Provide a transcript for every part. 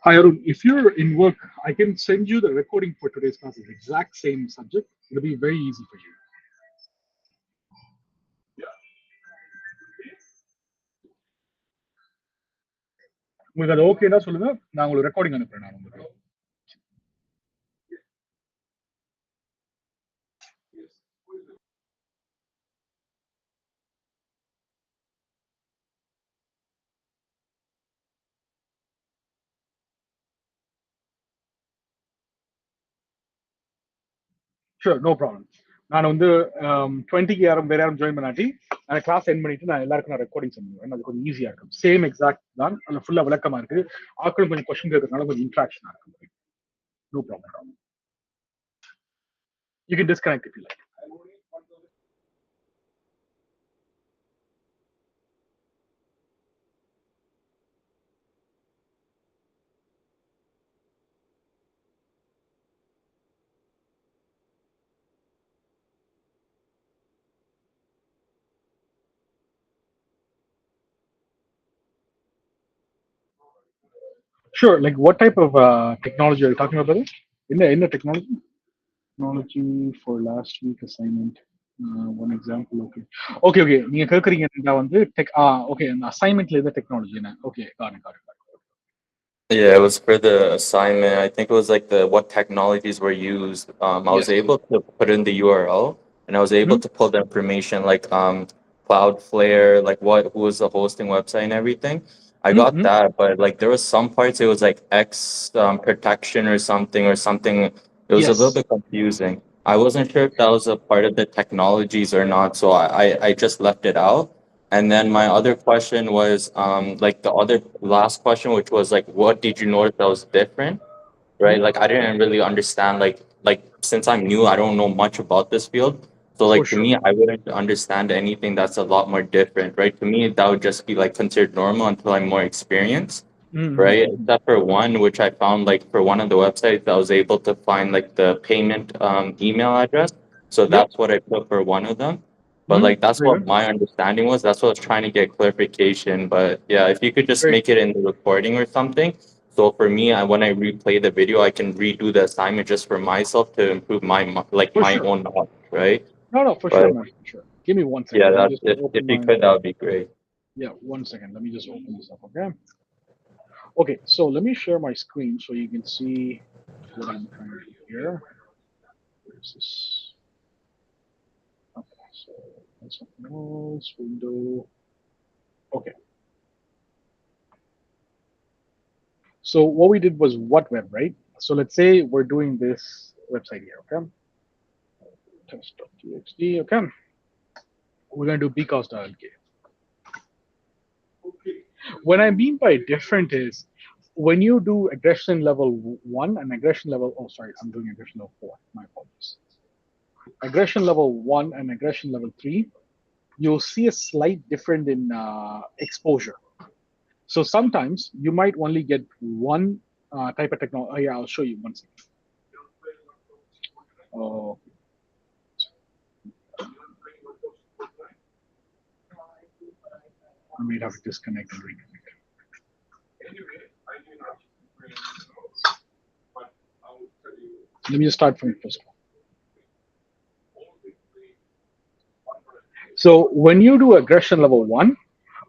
Hi Arun, if you're in work, I can send you the recording for today's class. It's exact same subject. It'll be very easy for you. உங்களுக்கு அது ஓகேனா சொல்லுங்க, நான் உங்களுக்கு recording அனுப்புறேன் நான் உங்களுக்கு. Sure, no problem. நான் வந்து 20க்கு யாரும் வேற யாரும் ஜாயின் பண்ணாட்டி நான் கிளாஸ் எண்ட் பண்ணிட்டு நான் எல்லாருக்கும் நான் ரெக்கார்டிங் சென்ட் பண்ணுவேன். அது கொஞ்சம் ஈஸியா இருக்கும். சேம் எக்ஸாக்ட் தான், அதில் ஃபுல்லா விளக்கமா இருக்கு. ஆட்களும் கொஞ்சம் கொஸ்டின் கேட்கறதுனால கொஞ்சம் இன்ட்ராக்ஷனா இருக்கும். No problem. You can disconnect if you like. Sure, like what type of technology are you talking about? In the technology? Technology for last week assignment. One example, okay. Okay. நீங்க கேக்குறீங்கன்னா வந்து okay, அந்த assignmentல எந்த technology என்ன? Okay, got it. Yeah, it was for the assignment. I think it was like the what technologies were used. I was Yes. able to put in the URL and I was able to pull the information like Cloudflare, like who was the hosting website and everything. I got Mm-hmm. that, but like there was some parts it was like X protection or something. It was a little Yes. bit confusing. I wasn't sure if that was a part of the technologies or not, so I just left it out. And then my other question was like the other last question, which was like, what did you notice that was different? Right? Like I didn't really understand like since I'm new, I don't know much about this field. So For like to sure. me, I wouldn't understand anything that's a lot more different, right? To me, that would just be like considered normal until I'm more experienced, right? Mm-hmm. Except for one, which I found like for one of the websites, I was able to find like the payment email address. So Yep. that's what I put for one of them. But Mm-hmm. like that's Very what good. my understanding was. That's what I was trying to get clarification. But yeah, if you could just Great. make it in the recording or something. So for me, when I replay the video, I can redo the assignment just for myself to improve like For my sure. own knowledge, right? No, for sure, But man. For sure. Give me 1 second. yeah, Let me that just if open you my. could, that would be great. Yeah, 1 second. Let me just open this up. Okay. Okay. So let me share my screen so you can see what I'm trying to do here. Where's this? Okay. So that's something else. Window. Okay. So what we did was what web, right? So let's say we're doing this website here, okay? Test.txt, okay? We're gonna do bcos.lk. What I mean by different is when you do aggression level 1 and aggression level, oh sorry, I'm doing aggression level 4, my apologies. Aggression level 1 and aggression level 3, you'll see a slight difference in exposure. So sometimes you might only get one type of technology. Oh, yeah, I'll show you 1 second. Oh, I may have to disconnect and reconnect. Let me just start from the first one. So when you do aggression level 1,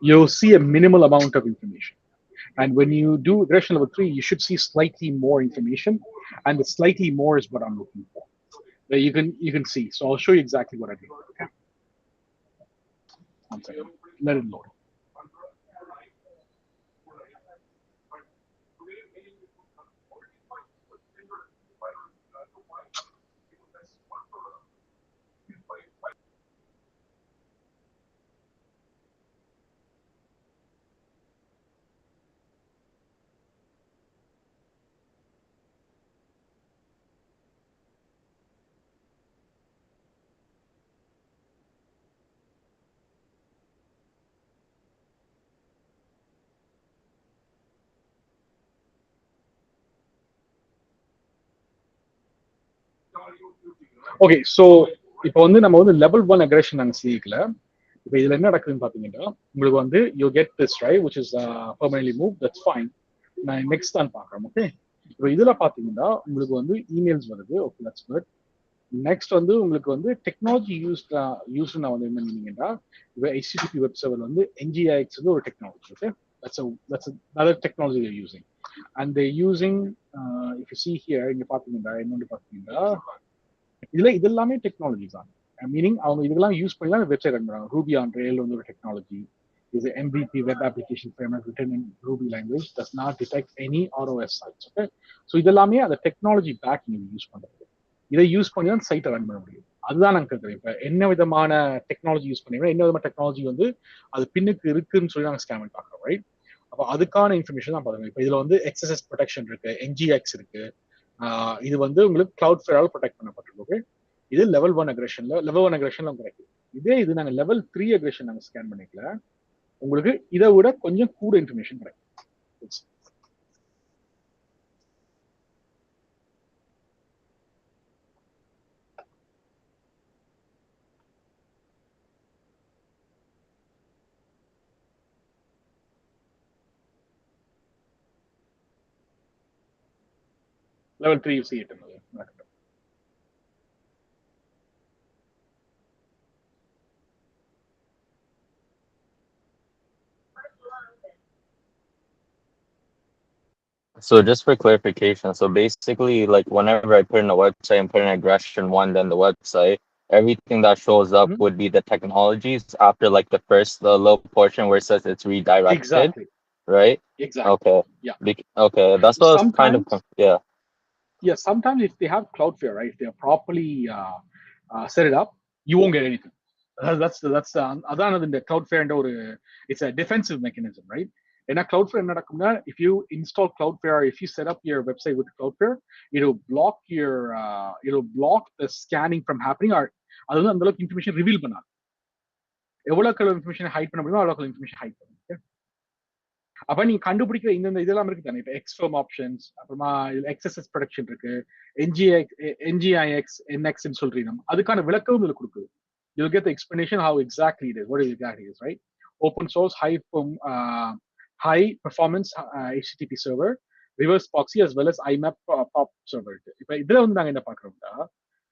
you'll see a minimal amount of information. And when you do aggression level 3, you should see slightly more information. And the slightly more is what I'm looking for. You can see. So I'll show you exactly what I did. Okay. 1 second. Let it load. Okay so இப்போ வந்து நம்ம வந்து level 1 aggression நாங்கள் செய்யல. இப்போ இதில் என்ன நடக்குதுன்னு பார்த்தீங்கன்னா உங்களுக்கு வந்து you get this right which is permanently move, that's fine. நான் நெக்ஸ்ட் தான் பார்க்குறேன். ஓகே, இப்போ இதில் பார்த்தீங்கன்னா உங்களுக்கு வந்து இமெயில்ஸ் வருது. Okay, that's good. நெக்ஸ்ட் வந்து உங்களுக்கு வந்து டெக்னாலஜி யூஸ்னா வந்து என்ன மீனிங்னா, இப்போ HTTP வெப் சர்வர் வந்து NGIX வந்து ஒரு technology. Okay, that's another technology they're using, and they're using if you see here இங்க பாத்தீங்கன்னா இன்னொன்று பாத்தீங்கன்னா இது எல்லாமே டெக்னாலஜி தான். மீனிங் அவங்க இதெல்லாம் யூஸ் பண்ணி தான் வெப்சைட் ரன் பண்ணுறாங்க. ரூபி ஆன் ரெயில் வந்து ஒரு technology. is a MVP web application framework written in Ruby language, does not detect any ROS sites. Okay, so இதெல்லாமே அந்த டெக்னாலஜி பேக் நீங்க யூஸ் பண்றது. இதை யூஸ் பண்ணி தான் சைட்டை ரன் பண்ண முடியும். அதுதான் நாங்கள் கேட்குறேன். இப்போ என்ன விதமான டெக்னாலஜி யூஸ் பண்ணுறீங்க, என்ன விதமான டெக்னாலஜி வந்து அது பின்னுக்கு இருக்குன்னு சொல்லி நாங்கள் ஸ்கேன் பண்ணி பார்க்குறோம். ரைட், அப்போ அதுக்கான இன்ஃபர்மேஷன் தான் பாருங்க. இப்போ இதில் வந்து XSS ப்ரொடெக்ஷன் இருக்கு, NGX இருக்கு. இது வந்து உங்களுக்கு Cloudflareஆல் ப்ரொடெக்ட் பண்ணப்பட்டிருக்கு. ஓகே, இது லெவல் 1 அக்ரெஷன்ல கிடைக்கும். இது நாங்கள் லெவல் 3 அக்ரெஷன் நாங்கள் ஸ்கேன் பண்ணிக்கல, உங்களுக்கு இதை விட கொஞ்சம் கூட இன்ஃபர்மேஷன் கிடைக்கும். level 3 you see it. So just for clarification, so basically, like whenever I put in a website and put in aggression one, then the website, everything that shows up would be the technologies after like the first little portion where it says it's redirected. Exactly. Right? Exactly. Okay. Yeah. Okay. That's what I was kind of, yeah. Yeah, sometimes if they have Cloudflare, right, if they're properly set it up, you won't get anything. That's அதான் இந்த Cloudflare ஒரு it's a defensive mechanism, right? ஏன்னா Cloudflare என்ன நடக்கும்னா, if you install Cloudflare, if you set up your website with Cloudflare, it'll block the scanning from happening, or அது வந்து அந்த அளவுக்கு இன்ஃபர்மேஷன் ரிவீல் பண்ணாது. எவ்வளவு இன்ஃபர்மேஷன் ஹைட் பண்ண முடியுமோ அவ்வளவு இன்ஃபர்மேஷன் ஹைட் பண்ணும். அப்ப நீங்க கண்டுபிடிக்கிற இந்த இதெல்லாம் இருக்கு தானே, இப்போ எக்ஸ்ஃபர்ம் ஆப்ஷன்ஸ், அப்புறமா XSS ப்ரொடெக்ஷன் இருக்கு, NGIX NX சொல்றீங்க, அதுக்கான விளக்கமும் இதுல கொடுக்குது. You'll get the explanation how exactly it is, what exactly it is, right? Open source, high performance HTTP server, reverse proxy as well as IMAP POP server. இப்போ இதுல வந்து நாங்க என்ன பாக்குறோம்னா,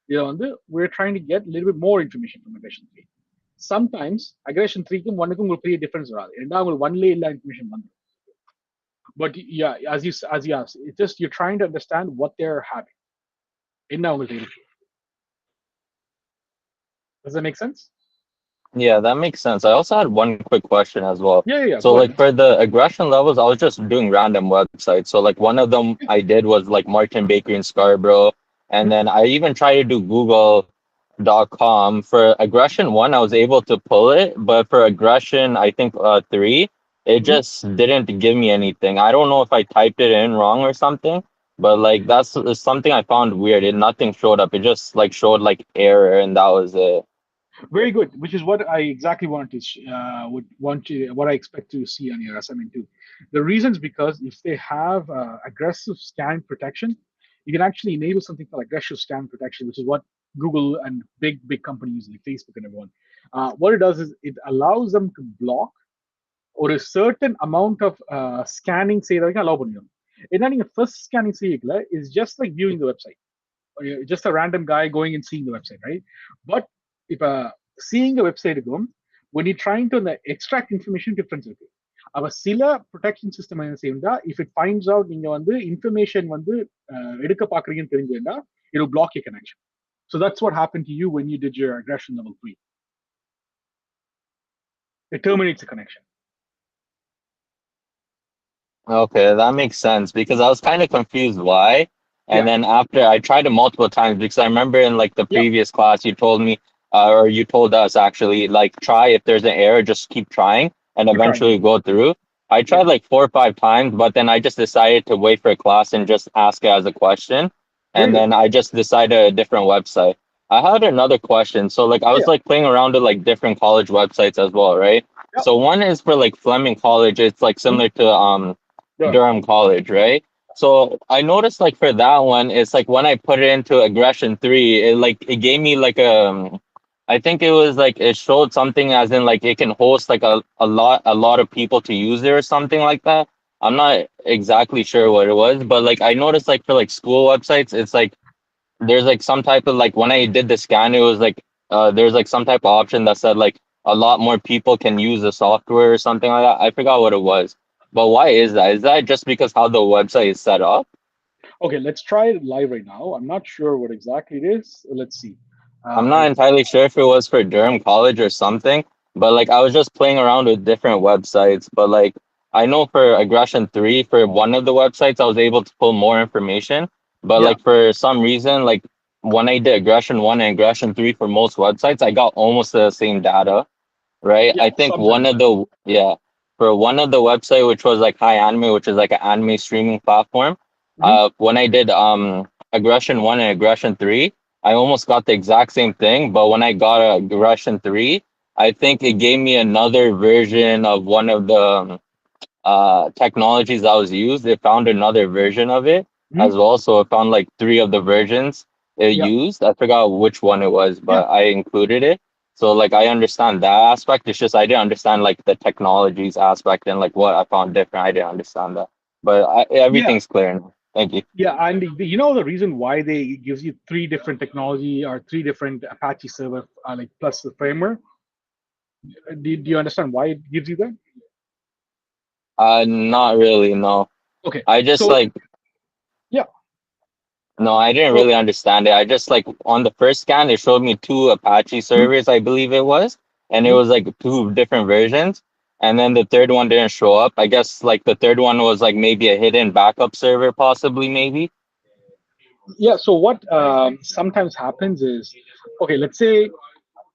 இதுல வந்து we're trying to get a little bit more information from aggression 3. Sometimes aggression 3க்கும் 1க்கும் உங்களுக்கு பெரிய difference வராது, ஏன்னா உங்களுக்கு 1லே எல்லா இன்ஃபர்மேஷன் வந்து. But yeah, as you asked, it's just you're trying to understand what they're having. Does that make sense? Yeah, that makes sense. I also had one quick question as well. Yeah. So like for the aggression levels, I was just doing random websites. So like one of them I did was like Martin Bakery in Scarborough. And then I even tried to do Google.com. For aggression 1, I was able to pull it. But for aggression, I think 3, it just didn't give me anything. I don't know if I typed it in wrong or something. But like that's something I found weird. Nothing showed up. It just like showed like error, and that was it. Very good, which is what I exactly what I expect to see on your assignment too. The reason is because if they have aggressive scan protection, you can actually enable something called aggressive scan protection, which is what Google and big companies like Facebook and everyone. What it does is it allows them to block or a certain amount of scanning செய்யறதுக்கு allow பண்ணிடும். ஏன்னா நீங்க first scanning செய்யல is just like viewing the website, just a random guy going and seeing the website, right? But இப்ப seeing a website இருக்கும், when you're trying to extract information, difference இருக்கு. அவ சில ப்ரொடெக்ஷன் சிஸ்டம் என்ன செய்யும்டா, if it finds out நீங்க வந்து information வந்து எடுக்க பாக்குறீங்கன்னு தெரிஞ்சுட்டா, it will block your connection. So that's what happened to you when you did your aggression level 3. It terminates the connection. Okay, that makes sense, because I was kind of confused why. And then after I tried it multiple times, because I remember in like the previous class, you told me, or you told us actually, like try if there's an error, just keep trying and eventually go through. I tried like 4 or 5 times, but then I just decided to wait for a class and just ask it as a question. And then I just decided a different website. I had another question. So like I was like playing around with like different college websites as well, right? So one is for like Fleming College. It's like similar to Durham College, right? So I noticed like for that one, it's like when I put it into aggression 3, it gave me like I think it was like it showed something as in like it can host like a lot of people to use it or something like that. I'm not exactly sure what it was, but like I noticed like for like school websites, it's like there's like some type of like when I did the scan, it was like there's like some type of option that said like a lot more people can use the software or something like that. I forgot what it was. But why is that? Is that just because how the website is set up? Okay, let's try it live right now. I'm not sure what exactly it is. Let's see. I'm not Let's entirely sure if it was for Durham College or something, but like I was just playing around with different websites. But like I know for Aggression 3, for one of the websites, I was able to pull more information. But Yeah, like for some reason, like when I did Aggression 1 and Aggression 3 for most websites, I got almost the same data, right? yeah, I think one sometimes. of the, yeah, for one of the website, which was like High Anime, which is like an anime streaming platform, Mhm. when I did Aggression 1 and Aggression 3, I almost got the exact same thing, but when I got a Aggression 3, I think it gave me another version of one of the technologies that was used. It found another version of it Mhm. as well. So it found like three of the versions it Yeah, used. I forgot which one it was, yeah, but I included it. So like I understand that aspect. It's just I didn't understand like the technologies aspect and like what I found different. I didn't understand that. But yeah, everything's clear now. Thank you. yeah. And you know the reason why they gives you three different technology or three different Apache server, like plus the framework. Do you understand why it gives you that? Not really, no. Okay, I just so like yeah, no, I didn't so really understand it. I just like on the first scan, it showed me two Apache mhm, servers, I believe it was, and it mhm. was like two different versions. And then the third one didn't show up. I guess like the third one was like maybe a hidden backup server, possibly, maybe. Yeah. So what sometimes happens is, okay, let's say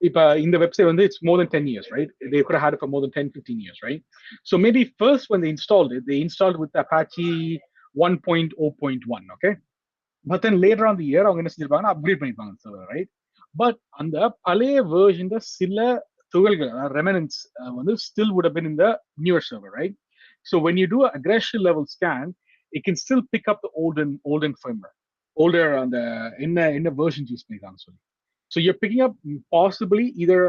if in the website when it's more than 10 years, right? They could have had it for more than 10, 15 years, right? So maybe first when they installed it, they installed with Apache 1.0.1, okay? But then later on the year அவங்க என்ன செஞ்சிருப்பாங்கன்னா upgrade பண்ணிருப்பாங்க server, right? But அந்த பழைய வேர்ஷன்ல சில துகள்கள் remanence வந்து still would have been in the newer server, right? So when you do a aggression level scan, it can still pick up the olden firmware, older அந்த என்ன versions use பண்ணிருக்காங்க சொல்லி. So you're picking up possibly either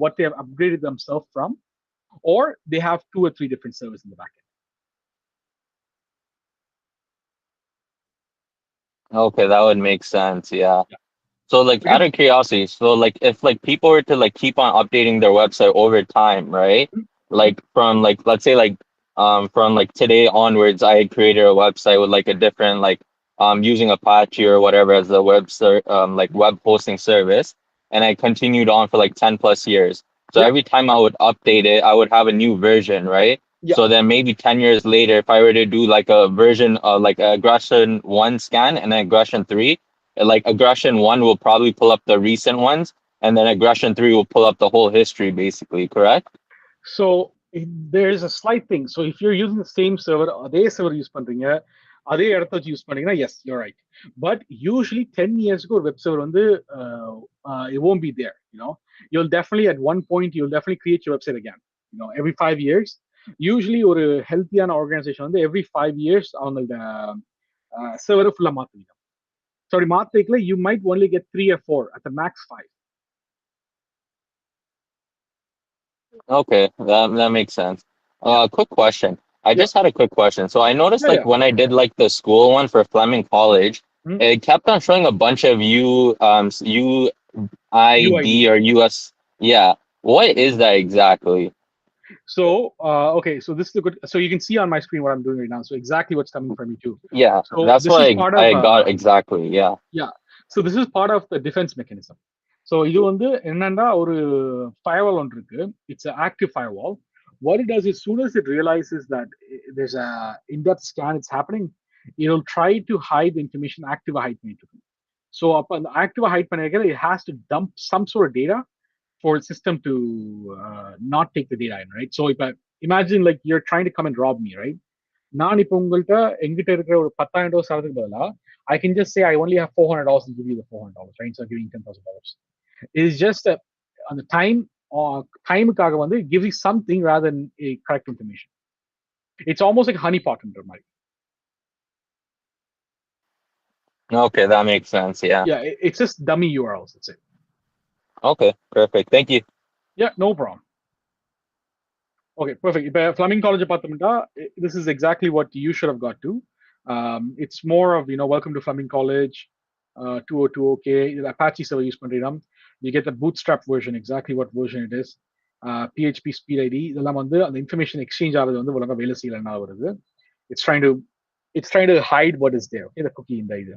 what they have upgraded themselves from, or they have two or three different servers in the backend. Okay, that would make sense. Yeah. Yeah. So like out Because of curiosity, so like if like people were to like keep on updating their website over time, right? Mhm. Like from like let's say like from like today onwards, I created a website with like a different like using Apache or whatever as the like web hosting service, and I continued on for like 10 plus years. So Yeah, every time I would update it, I would have a new version, right? yeah. So then maybe 10 years later, if I were to do like a version like aggression 1 scan and then aggression 3, like aggression 1 will probably pull up the recent ones, and then aggression 3 will pull up the whole history, basically, correct? So there's a slight thing. So if you're using the same server, அதே server use பண்றீங்க, அதே இடத்த வச்சு use பண்ணீங்கன்னா, yes, you're right. But usually 10 yearsக்கு ஒரு web server வந்து it won't be there. You'll definitely at one point you'll definitely create your website again. Every 5 years. Usually ஒரு ஹெல்த்தியான ஆர்கனைசேஷன் வந்து every 5 years அவங்களோட server ஃபுல்லா மாத்துவீங்க. Sorry, மாத்திக்கல, you might only get 3 or 4 at the max 5. Okay, that makes sense. Yeah, Quick question. I yeah, just had a quick question. So I noticed yeah, like yeah. when I did like the school one for Fleming College, Hmm. it kept on showing a bunch of UID UID. or US. Yeah. What is that exactly? So, okay, so this is a good. So you can see on my screen what I'm doing right now. So exactly what's coming from me too. Yeah, So that's this what is part of I got exactly. Yeah. yeah. So this is part of the defense mechanism. So இது வந்து என்னன்னா ஒரு firewall ஒன்று இருக்கு. It's an active firewall. What it does is, as soon as it realizes that there's a in-depth scan it's happening, it'll try to hide the information active hide பண்ணிட்டு இருக்கும். So அப்ப அந்த active hide பண்ணிருக்கிற, it has to dump some sort of data for the system to not take the data in, right? So if I imagine like you're trying to come and rob me, right? நான் இப்போ உங்கள்கிட்ட எங்கிட்ட இருக்கிற ஒரு $10,000 சாதத்துக்கு பதிலா I can just say I only have $400 and give you the $400, right? So I'm giving $10,000. It's just on the டைமுக்காக வந்து it gives you something rather than a correct information. It's almost like honeypotன்ற மாதிரி. Okay, that makes sense. Yeah. Yeah, it's just dummy URLs. That's it. Okay, perfect. Thank you. Yeah, no problem. Okay, perfect. இப்போ Fleming College பார்த்தோம்னா, this is exactly what you should have got to. It's more of, welcome to Fleming College, 202 OK, Apache server use பண்றீங்க. You get the bootstrap version, exactly what version it is. PHP speed ID, இதெல்லாம் வந்து அந்த information exchange ஆகிறது வந்து ஒழுங்கா வேலை செய்யலன்னா வருது. It's trying to hide what is there. Okay, the cookie இந்த இது.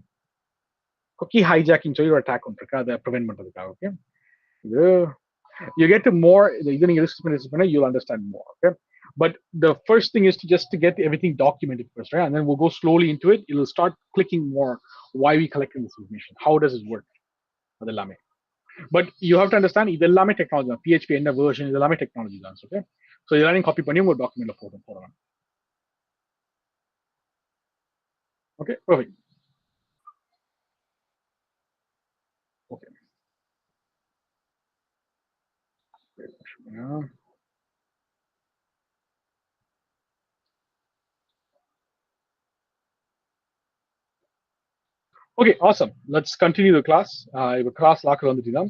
Cookie hijacking சொல்லி ஒரு attack ஒன்று இருக்கு, அதை prevent பண்றதுக்காக. Okay, இது you get to more, you'll understand more. Okay, but the first thing is to get everything documented first, right? And then we'll go slowly into it. You'll start clicking more why we collecting this information, how does it work, adellame. But you have to understand idellame technology தான். PHP என்ன version idellame technology தான். Okay, so இதெல்லாம் copy பண்ணி உங்க டாக்குமெண்ட்ல போடுங்க. Okay, perfect. Okay, yeah. Okay, awesome. Let's continue the class. If class lock வந்துட்டீங்க,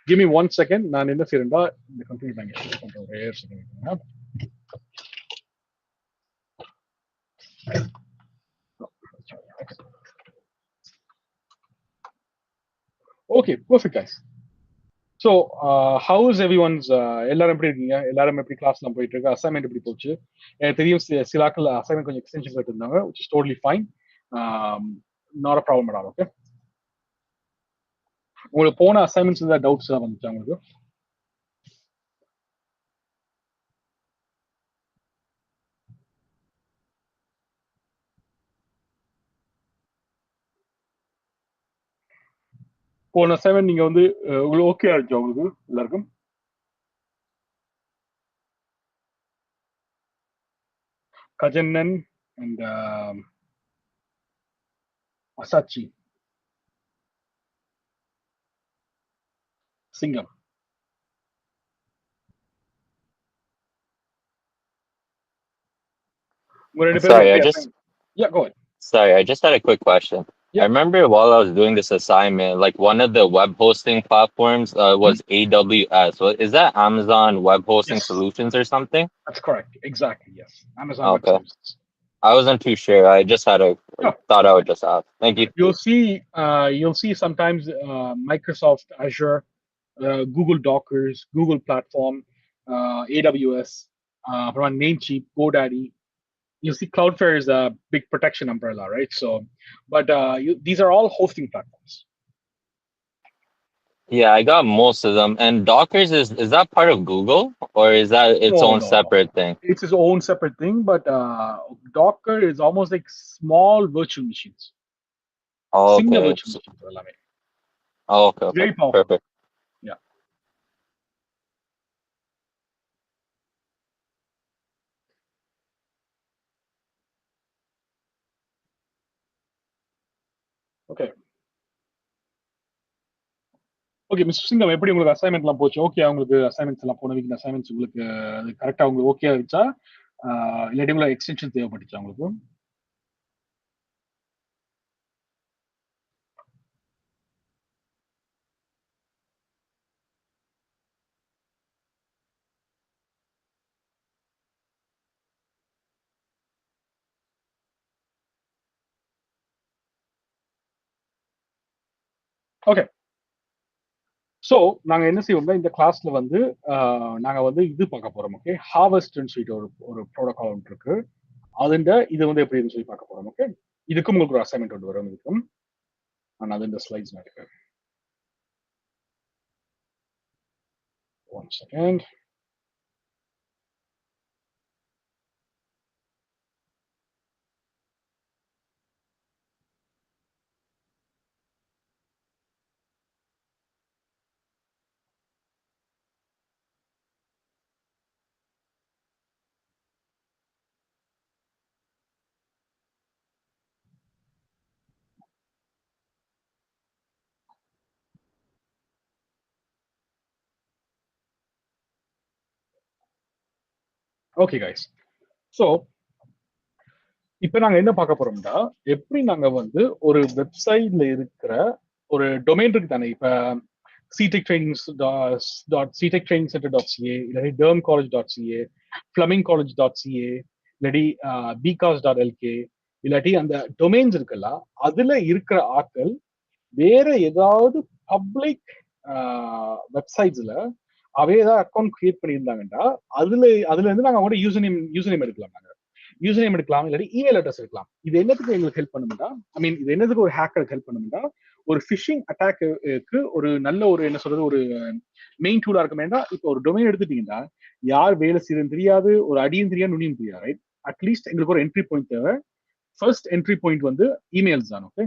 give me 1 second. நான் என்ன செய்றேன்டா இந்த கம்பெனி பேங்க் பண்றேன். ஒரே second. Okay, perfect guys. So, how is everyone's எல்லாரும் எப்படி இருக்கீங்க? எல்லாரும் எப்படி கிளாஸ்லாம் போயிட்டு இருக்கு? அசைன்மென்ட் எப்படி போச்சு? எனக்கு தெரியும் சிலாக்கள் அசைன்மென்ட் கொஞ்சம் எக்ஸ்டென்ஷன் கேட்டிருந்தாங்க, which is totally fine. Not a problem at all. Okay, உங்களுக்கு போன அசைன்மெண்ட்ஸ் ஏதாவது டவுட்ஸ் எல்லாம் வந்துச்சா உங்களுக்கு? போன அசைன்மெண்ட் நீங்க வந்து உங்களுக்கு ஓகே ஆயிடுச்சு உங்களுக்கு எல்லாருக்கும்? Kajannan and Asachi Singham. Yeah, go ahead. Sorry, I just had a quick question. Yeah. I remember while I was doing this assignment, like one of the web hosting platforms was AWS. Is that Amazon Web Hosting Yes. Solutions or something? That's correct. Exactly. Yes. Amazon Web Okay. Services. I wasn't too sure. I just had thought I would just ask. Thank you. You'll see sometimes Microsoft Azure, Google Dockers, Google Platform, AWS, Namecheap, GoDaddy. You see Cloudflare is a big protection umbrella, right? So, but these are all hosting platforms. Yeah, I got most of them. And Dockers is that part of Google, or is that its own separate thing? It's its own separate thing, but Docker is almost like small virtual machines. Oh, Single okay. virtual machines. Oh, okay. Very powerful. Perfect. Yeah. Okay. Okay mister சிங்கம், எப்படி உங்களுக்கு அசைன்மெண்ட்லாம் போச்சு? Okay, உங்களுக்கு assignments எல்லாம் போன week assignments உங்களுக்கு கரெக்டா உங்களுக்கு ஓகே ஆயிடுச்சா? இல்லாட்டி உங்களுக்கு எக்ஸ்டென்ஷன் தேவைப்பட்டுச்சா உங்களுக்கு? ஓகே, ஸோ நாங்க என்ன செய்வோம்னா இந்த கிளாஸ்ல வந்து நாங்க வந்து இது பார்க்க போறோம். ஓகே, ஹார்வெஸ்ட்னு சொல்லிட்டு ஒரு ப்ரோட்டோகால் ஒன்று இருக்கு. அதுண்ட இது வந்து எப்படின்னு சொல்லி பார்க்க போறோம். ஓகே, இதுக்கும் உங்களுக்கு ஒரு அசைன்மெண்ட் ஒன்று வரும். இதுக்கும் நான் அது இந்த ஸ்லைட்ஸ் எடுக்கிறேன். 1 second. ஓகே கைஸ், ஸோ இப்போ நாங்க என்ன பார்க்க போறோம்னா, எப்படி நாங்க வந்து ஒரு வெப்சைட்ல இருக்கிற ஒரு டொமைன் இருக்கு தானே, இப்ப ctechtrainings.ctechtrainingcenter.ca இல்லாட்டி dermcollege.ca flemingcollege.ca இல்லாட்டி bcos.lk இல்லாட்டி அந்த டொமைன்ஸ் இருக்குல்ல, அதுல இருக்கிற ஆட்கள் வேற ஏதாவது பப்ளிக் வெப்சைட்ஸ்ல அவே ஏதாவது அக்கௌண்ட் கிரியேட் பண்ணியிருந்தாங்கன்னா அதுல இருந்து நாங்க அவங்களோட யூசர் நேம் எடுக்கலாம். நாங்க யூசர் நேம் எடுக்கலாம், இல்லாட்டி இமெயில் அட்ரஸ் எடுக்கலாம். இது என்னத்துக்கு எங்களுக்கு ஹெல்ப் பண்ணும்னா, ஐ மீன் இது என்னதுக்கு ஒரு ஹேக்கருக்கு ஹெல்ப் பண்ணும்னா, ஒரு ஃபிஷிங் அட்டாக்கு ஒரு நல்ல ஒரு என்ன சொல்றது ஒரு மெயின் டூலா இருக்கும். ஏன்னா இப்போ ஒரு டொமைன் எடுத்துட்டீங்கன்னா யார் வேலை செய்யறதுன்னு தெரியாது, ஒரு அடியும் தெரியாது, நுனியும் தெரியாது, ரைட்? அட்லீஸ்ட் எங்களுக்கு ஒரு என்ட்ரி பாயிண்ட் தேவை. ஃபர்ஸ்ட் என்ட்ரி பாயிண்ட் வந்து இமெயில்ஸ் தான். ஓகே,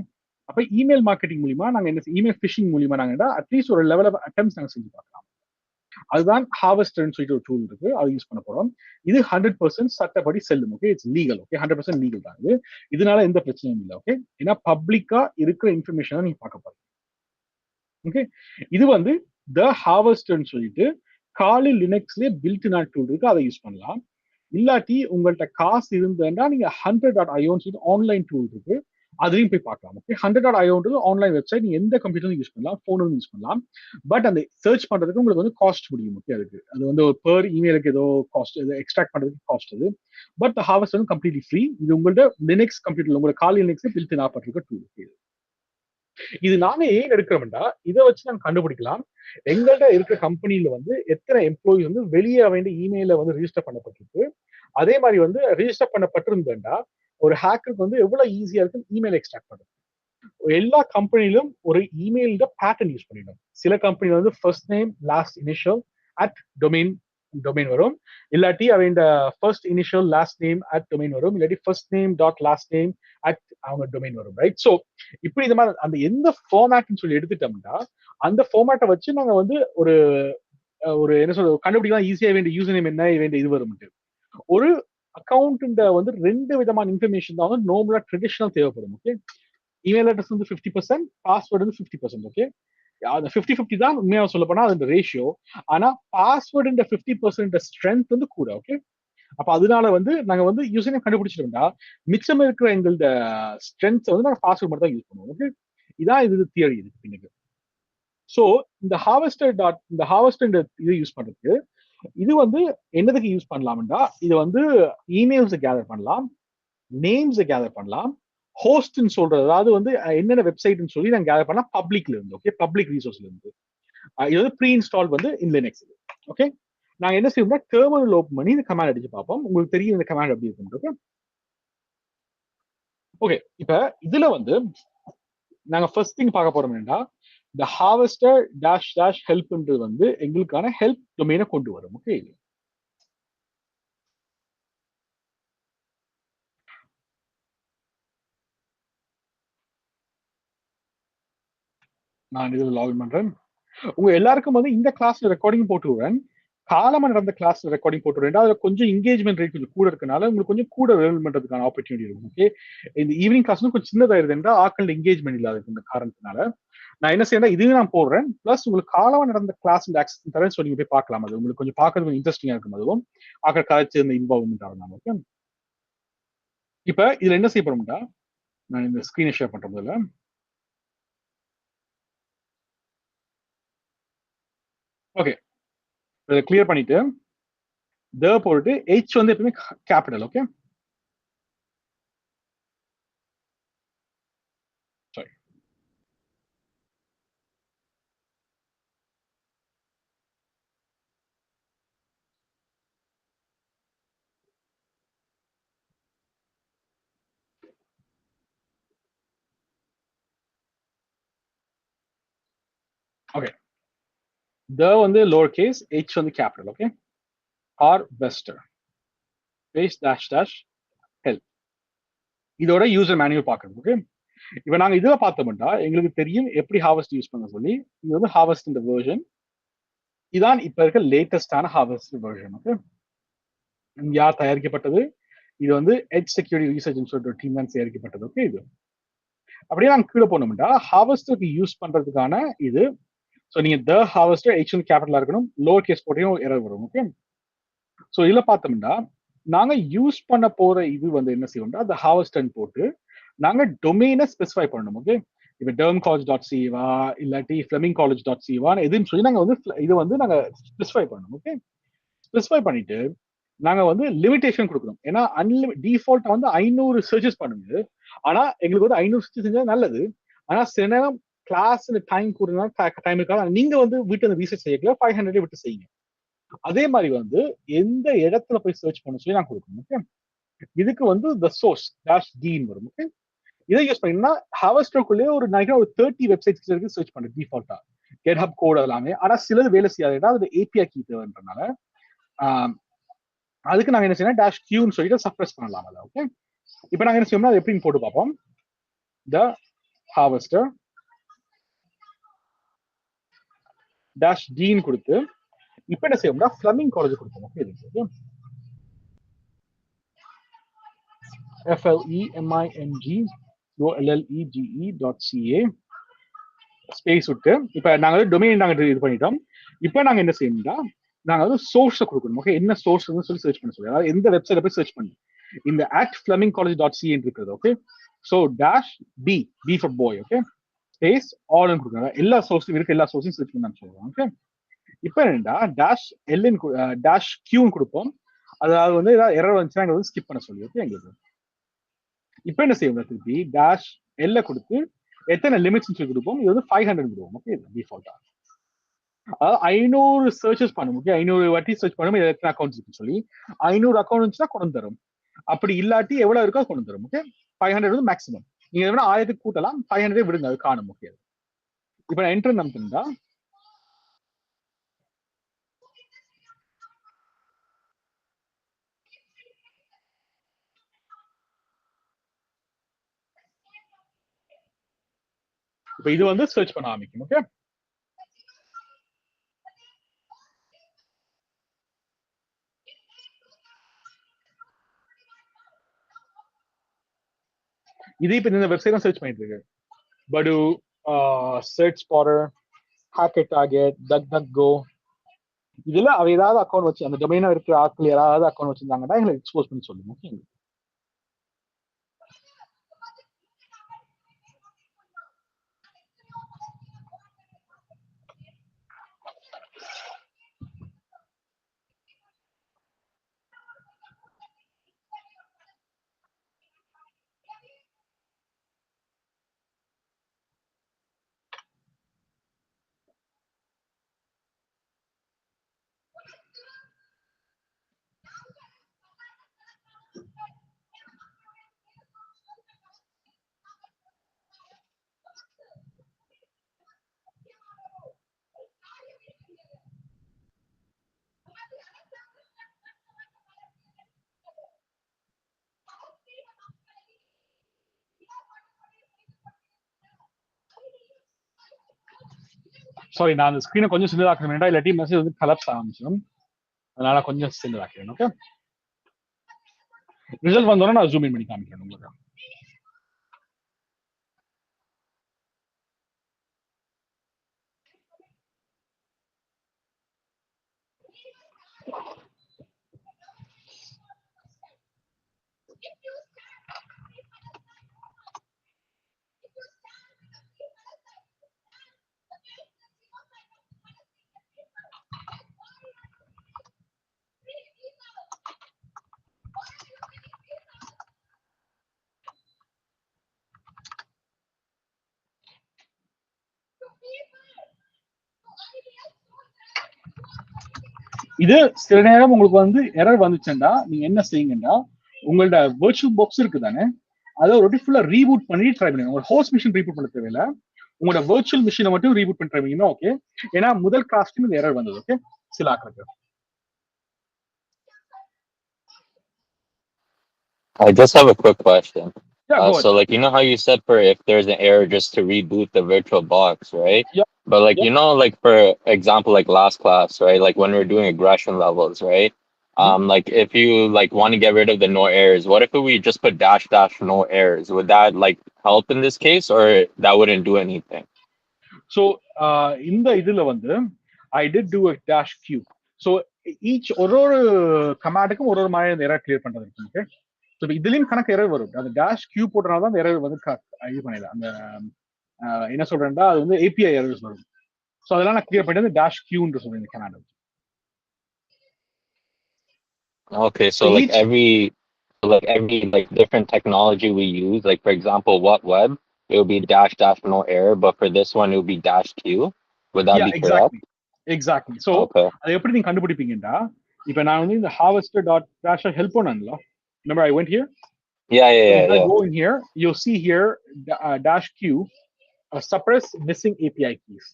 அப்ப இமெயில் மார்க்கெட்டிங் மூலியமா நாங்க என்ன இமெயில் ஃபிஷிங் மூலியமா நாங்க அட்லீஸ்ட் ஒரு லெவல் ஆஃப் அட்டெம்ப்ட்ஸ் நாங்க செஞ்சு பார்க்கலாம். அதுதான் ஹார்வெஸ்டர்னு சொல்லிட்டு ஒரு டூல் இருக்கு, அதை யூஸ் பண்ண போறோம். இது 100% சட்டப்படி செல்லும். Okay, it's legal. Okay, 100% legal தான் இது. இதனால எந்த பிரச்சனையும் இல்லை. ஓகே, ஏன்னா பப்ளிக்கா இருக்கிற இன்ஃபர்மேஷன் நீங்க பார்க்க போறீங்க. ஓகே, இது வந்து த ஹார்வெஸ்டர்னு சொல்லிட்டு காலி லினக்ஸ்லயே பில்ட் இன் டூல் இருக்கு, அதை யூஸ் பண்ணலாம். இல்லாட்டி உங்கள்கிட்ட காசு இருந்ததுன்னா நீங்க 100.io சொல்லிட்டு ஆன்லைன் டூல் இருக்கு, அதுலயும் போய் பார்க்கலாம். ஓகே, 100.ioன்றது ஆன்லைன் வெப்சைட், நீங்க எந்த கம்ப்யூட்டரும் யூஸ் பண்ணலாம், போனும் யூஸ் பண்ணலாம். பட் அந்த சர்ச் பண்றதுக்கு உங்களுக்கு வந்து காஸ்ட் முடியும். ஓகே, அது வந்து ஒரு பெர் இமெயிலுக்கு ஏதோ காஸ்ட், எக்ஸ்ட்ராக்ட் பண்றதுக்கு காஸ்ட் அது. பட் ஹார்வெஸ்ட் வந்து கம்ப்ளீட்லி ஃப்ரீ. இது உங்களோட லினக்ஸ் கம்ப்யூட்டர்ல உங்களோட காலி லினக்ஸ் பில்ட் இன் பண்ற டூல். இது நாங்க ஏன் எடுக்கிறோம்னா, இதை வச்சு நாங்க கண்டுபிடிக்கலாம் எங்கள்கிட்ட இருக்கிற கம்பெனில வந்து எத்தனை எம்ப்ளாயி வந்து வெளியே வேண்டிய இமெயில வந்து ரிஜிஸ்டர் பண்ணப்பட்டிருக்கு. அதே மாதிரி வந்து ரிஜிஸ்டர் பண்ணப்பட்டிருந்தா ஒரு ஹேக்கருக்கு வந்து எவ்வளவு ஈஸியா இருக்கு இமெயில் எக்ஸ்ட்ராக்ட் பண்றது. எல்லா கம்பெனிலும் ஒரு இமெயில் பேட்டர்ன் யூஸ் பண்ணிடும். சில கம்பெனி வந்து first name last initial at domain வரும், இல்லாட்டி அவன் first initial last name at domain வரும், இல்லாட்டி first name dot last name at அவங்க டொமைன் வரும், ரைட்? ஸோ இப்படி இந்த மாதிரி அந்த எந்த ஃபார்மேட்னு சொல்லி எடுத்துட்டோம்னா அந்த ஃபார்மேட்டை வச்சு நாங்க வந்து ஒரு ஒரு என்ன சொல்றது கண்டுபிடிக்கலாம் ஈஸியா. வேண்டிய யூசர் நேம் என்ன, வேண்டிய இது வரும். ஒரு அக்கௌண்ட் வந்து 2 விதமான இன்ஃபர்மேஷன் தான் வந்து நார்மலா ட்ரெடிஷனல் தேவைப்படும். ஓகே, இமெயில் அட்ரஸ் வந்து 50%, பாஸ்வேர்டு வந்து 50%. ஓகே, அந்த 50-50 தான் உண்மையாக சொல்ல போனா அது ரேஷியோ. ஆனா பாஸ்வேர்டு இந்த 50% ஸ்ட்ரென்த் வந்து கூட. ஓகே, அப்ப அதனால வந்து நாங்க வந்து யூசர் நேம் கண்டுபிடிச்சிட்டோம்னா மிச்சம் இருக்கிற எங்களோட ஸ்ட்ரென்த் வந்து நாங்க பாஸ்வேர்ட் மட்டும் தான் யூஸ் பண்ணுவோம். ஓகே, இதான் இது தியரி இருக்கு பின்னுக்கு. ஸோ இந்த ஹார்வெஸ்டர் இது யூஸ் பண்றதுக்கு இது வந்து என்னதுக்கு யூஸ் பண்ணலாம்டா, இது வந்து இமெயில்ஸ் கேதர் பண்ணலாம், நேம்ஸ் கேதர் பண்ணலாம், ஹோஸ்ட்னு சொல்றது, அதாவது வந்து என்னென்ன வெப்சைட்னு சொல்லி நாங்க கேதர் பண்ணலாம் பப்ளிக்ல இருந்து. ஓகே, பப்ளிக் ரிசோர்ஸ்ல இருந்து. இது வந்து ப்ரீ இன்ஸ்டால் வந்து இன் லினக்ஸ். ஓகே, நாங்க என்ன செய்வோம்னா டெர்மினல் ஓப்பன் பண்ணி இந்த கமாண்ட் அடிச்சு பார்ப்போம். உங்களுக்கு தெரியும் இந்த கமாண்ட் எப்படி இருக்கு. ஓகே, இப்ப இதுல வந்து நாங்க ஃபர்ஸ்ட் திங் பார்க்க போறோம் என்னன்னா, இந்த ஹார்வெஸ்டர் டாஷ் ஹெல்ப்ன்றது வந்து எங்களுக்கான ஹெல்ப் டொமைனை கொண்டு வரும். ஓகே, நான் இதுல லாகின் பண்றேன். உங்க எல்லாருக்கும் வந்து இந்த கிளாஸ்ல ரெக்கார்டிங் போட்டு விடுறேன். காலமா நடந்த கிளாஸ்ல ரெக்கார்டிங் போட்டு விடுறேன். அதுல கொஞ்சம் என்கேஜ்மெண்ட் ரேட் கொஞ்சம் கூட இருக்கனால உங்களுக்கு கொஞ்சம் கூட லேர்ன் பண்றதுக்கான ஆப்பர்ச்சுனிட்டி இருக்கும். ஓகே, இந்த ஈவினிங் கிளாஸ் கொஞ்சம் சின்னதாயிருது என்றால் ஆக்கள் என்கேஜ்மெண்ட் இல்லாத இந்த காரணத்தினால நான் என்ன செய்யறேன், இதுவும் நான் போடுறேன். பிளஸ் உங்களுக்கு காலமா நடந்த கிளாஸ் ஆக்சஸ் தரேன். ஸோ நீங்க போய் பார்க்கலாம். அது உங்களுக்கு கொஞ்சம் பார்க்கறது கொஞ்சம் இன்ட்ரெஸ்டிங்கா இருக்கும். அதுவும் ஆக்கள் கதைச்சு இந்த இன்வால்வ்மெண்ட் ஆகலாம். ஓகே, இப்ப இதுல என்ன செய்ய போறோம்னா, நான் இந்த ஸ்கிரீனை ஷேர் பண்றதுல ஓகே இதை கிளியர் பண்ணிட்டு த போட்டு ஹெச் வந்து எப்பவுமே கேபிட்டல். ஓகே, சாரி, ஓகே, த வந்து லோவர் கேஸ், ஹெச் வந்து capital. Okay, harvester space dash help, இதோட யூசர் மேனுவல் பார்க்கணும். ஓகே, இப்ப நாங்க இதுல பார்த்தோம்னா எங்களுக்கு தெரியும் எப்படி ஹார்வெஸ்ட் யூஸ் பண்ண சொல்லி. இது வந்து ஹார்வெஸ்ட் இந்த வெர்ஷன் இதான் இப்ப இருக்க லேட்டஸ்டான ஹார்வெஸ்ட் வெர்ஷன். ஓகே, யார் தயாரிக்கப்பட்டது, இது வந்து எட்ஜ் செக்யூரிட்டி ரிசர்ச் சொல்லிட்டு டீம் தான் தயாரிக்கப்பட்டது. ஓகே, இது அப்படியே நாங்க கீழே போனோம்னா ஹார்வெஸ்டருக்கு யூஸ் பண்றதுக்கான இது. ஸோ நீங்க த ஹார்வெஸ்டர் ஹெச் கேபிட்டலா இருக்கணும், லோவர் கேஸ் போட்டையும் எரர் வரும். ஓகே, ஸோ இதுல பார்த்தோம்னா நாங்க யூஸ் பண்ண போற இது வந்து என்ன செய்வோம்னா அந்த ஹார்வெஸ்டர் போட்டு நாங்க டொமைனை ஸ்பெசிஃபை பண்ணணும். ஓகே, இப்போ dermcollege.ca இல்லாட்டி flemingcollege.ca எதுன்னு சொல்லி நாங்க வந்து இது வந்து நாங்க ஸ்பெசிஃபை பண்ணணும். ஓகே, ஸ்பெசிஃபை பண்ணிட்டு நாங்க வந்து லிமிடேஷன் கொடுக்கணும். ஏன்னா டிஃபால்ட் வந்து 500 சர்ச்சஸ் பண்ணுது. ஆனா எங்களுக்கு வந்து 500 சர்ச்சஸ் செஞ்சா நல்லது. ஆனா சில நேரம் கிளாஸ் டைம் கூடுனா டைம் இருக்காது. நீங்க வந்து வீட்டு வந்து ரீசர்ச் செய்யல 500 விட்டு செய்யுங்க. அதே மாதிரி வந்து எந்த இடத்துல போய் சர்ச் பண்ண சொல்லி நான் கொடுக்கணும். ஓகே, இதுக்கு வந்து த சோர்ஸ் டாஷ் டீன் வரும். ஓகே, இதை யூஸ் பண்ணீங்கன்னா ஹாவஸ்டர்க்குள்ளேயே ஒரு நினைக்கிறேன் ஒரு 30 வெப்சைட்ஸ் இருக்கு சர்ச் பண்ணுறது டிஃபால்ட்டா கெட்ஹப் கோட் எல்லாமே. ஆனா சிலது வேலை செய்யாது, அது ஏபிஐ கீ தேவைன்றனால அதுக்கு நாங்க என்ன செய்யணும் டாஷ் கியூன்னு சொல்லிட்டு சப்ரஸ் பண்ணலாம் அதை. ஓகே, இப்போ நாங்க என்ன செய்யணும்னா அது எப்படின்னு போட்டு பார்ப்போம். த ஹார்வெஸ்டர் டாஷ் டீன் கொடுத்து இப்போ என்ன செய்யணும்னா ஃப்ளமிங் காலேஜ் கொடுப்போம். ஓகே, இதுக்கு FLEMINGOLLEGE.ca ஸ்பேஸ் விட்டு இப்போ நாங்க வந்து டொமைன் நாங்க இது பண்ணிட்டோம். இப்போ நாங்க என்ன செய்யணும்னா நாங்க வந்து சோர்ஸை கொடுக்கணும். ஓகே, என்ன சோர்ஸ் சொல்லி சர்ச் பண்ண சொல்லி, அதாவது எந்த வெப்சைட்ல போய் சர்ச் பண்ணி இந்த @flemingcollege.ca இருக்கிறது. Okay, so dash B for boy. Okay, space all கொடுக்குறாங்க. எல்லா சோர்ஸும் இருக்கு, எல்லா சோர்ஸையும் சர்ச் பண்ணி சொல்லுவோம். ஓகே, இப்போ என்னடா டாஷ் எல்என் டாஷ் கியூன்னு கொடுப்போம். அதாவது வந்து ஏதாவது எரர் வந்துச்சுன்னா எங்களுக்கு வந்து ஸ்கிப் பண்ண சொல்லி. ஓகே, எங்களுக்கு இப்போ என்ன செய்வோம் திருப்பி டாஷ் எல்ல கொடுத்து எத்தனை லிமிட்ஸ் சொல்லி கொடுப்போம். இது வந்து 500 கொடுப்போம். ஓகே, டிஃபால்ட்டா அதாவது 500 சர்ச்சஸ் பண்ணும். ஓகே, 500 வாட்டி சர்ச் பண்ணும் எத்தனை அக்கௌண்ட்ஸ் இருக்குன்னு சொல்லி 500 அக்கௌண்ட் இருந்துச்சுன்னா கொண்டு தரும். அப்படி இல்லாட்டி எவ்வளவு இருக்கோ கொண்டு தரும். ஓகே, 500 வந்து மேக்ஸிமம். நீங்க எவ்வளவு 1000 கூட்டலாம், 500 விடுங்க, அது காணும். ஓகே, இப்போ நான் என்டர் நம்பிட்டா இப்போ இது வந்து சர்ச் பண்ண ஆரம்பிக்கும். ஓகே, இது இப்போ இந்த வெப்சைட் தான் சர்ச் பண்ணிட்டு இருக்கு. படு, சர்ச் ஸ்பாட்டர், ஹேக்கர் டார்கெட், டக் டக் கோ, இதுல அவ ஏதாவது அக்கௌண்ட் வச்சு அந்த டொமைனா இருக்கிற ஆட்கள் யாராவது அக்கௌண்ட் வச்சிருந்தாங்கன்னா எங்களை எக்ஸ்போஸ் பண்ணி சொல்லுங்க. ஓகே, சாரி, நான் அந்த ஸ்கிரீனை கொஞ்சம் சின்னதாக்கணும் வேண்டாம், இல்லாட்டி மெசேஜ் வந்து கலப்ஸ் ஆரம்பிச்சிடும். அதனால கொஞ்சம் சின்னதாக்கிறேன். ஓகே, ரிசல்ட் வந்தோடனே நான் ஜூம் இன் பண்ணி காமிக்கிறேன் உங்களுக்கு. இது சில நேரம் உங்களுக்கு வந்து எரர் வந்துச்சுன்னா நீங்க என்ன செய்யுங்கன்னா உங்களோட வெர்ச்சுவல் பாக்ஸ் இருக்கு தானே, அதை ஒரு ஃபுல்லா ரீபூட் பண்ணி ட்ரை பண்ணுங்க. உங்களோட ஹோஸ்ட் மிஷின் ரீபூட் பண்ண தேவையில்ல, உங்களோட வெர்ச்சுவல் மிஷினை மட்டும் ரீபூட் பண்ணி ட்ரை பண்ணீங்கன்னா ஓகே. ஏன்னா முதல் கிளாஸ்க்கு இந்த எரர் வந்தது. ஓகே, சில ஆக்களுக்கு. I just have a quick question. Yeah, go So ahead. like, you know how you said for if there's an error just to reboot the virtual box, right? Yeah, But like, yeah. you know, like for example, like last class, right? Like when we're doing aggression levels, right? Like if you like want to get rid of the no errors, what if we just put dash dash no errors? Would that like help in this case, or that wouldn't do anything? So இந்த இதுல வந்து I did do a dash Q. So each ஒரு கமாண்டுக்கும் ஒரு மாதிரி அந்த error clear பண்றது இருக்கு. ஓகே, ஸோ இதுலயும் கணக்கு எரர் வரும். அந்த டேஷ் கியூ போட்டனால தான் அந்த எரர் வந்து இது பண்ணல. அந்த என்ன சொல்றேன்டா அது வந்து ஏபிஐ எரர்ஸ் வரும். ஸோ அதெல்லாம் நான் கிளியர் பண்ணிட்டு டேஷ் கியூன்னு சொல்றேன் இந்த command. Okay, So so like each every like different technology we use, like for example, what web, it would be dash dash no error, but for this one it would be dash Q. Would that yeah, be correct? exactly. So Okay. அதை எப்படி நீங்க கண்டுபிடிப்பீங்கடா? இப்போ நான் வந்து இந்த harvester dot dash help பண்ணல. Remember I went here. Yeah, yeah, So yeah, if I yeah. go in here, you'll see here dash Q suppress missing API keys.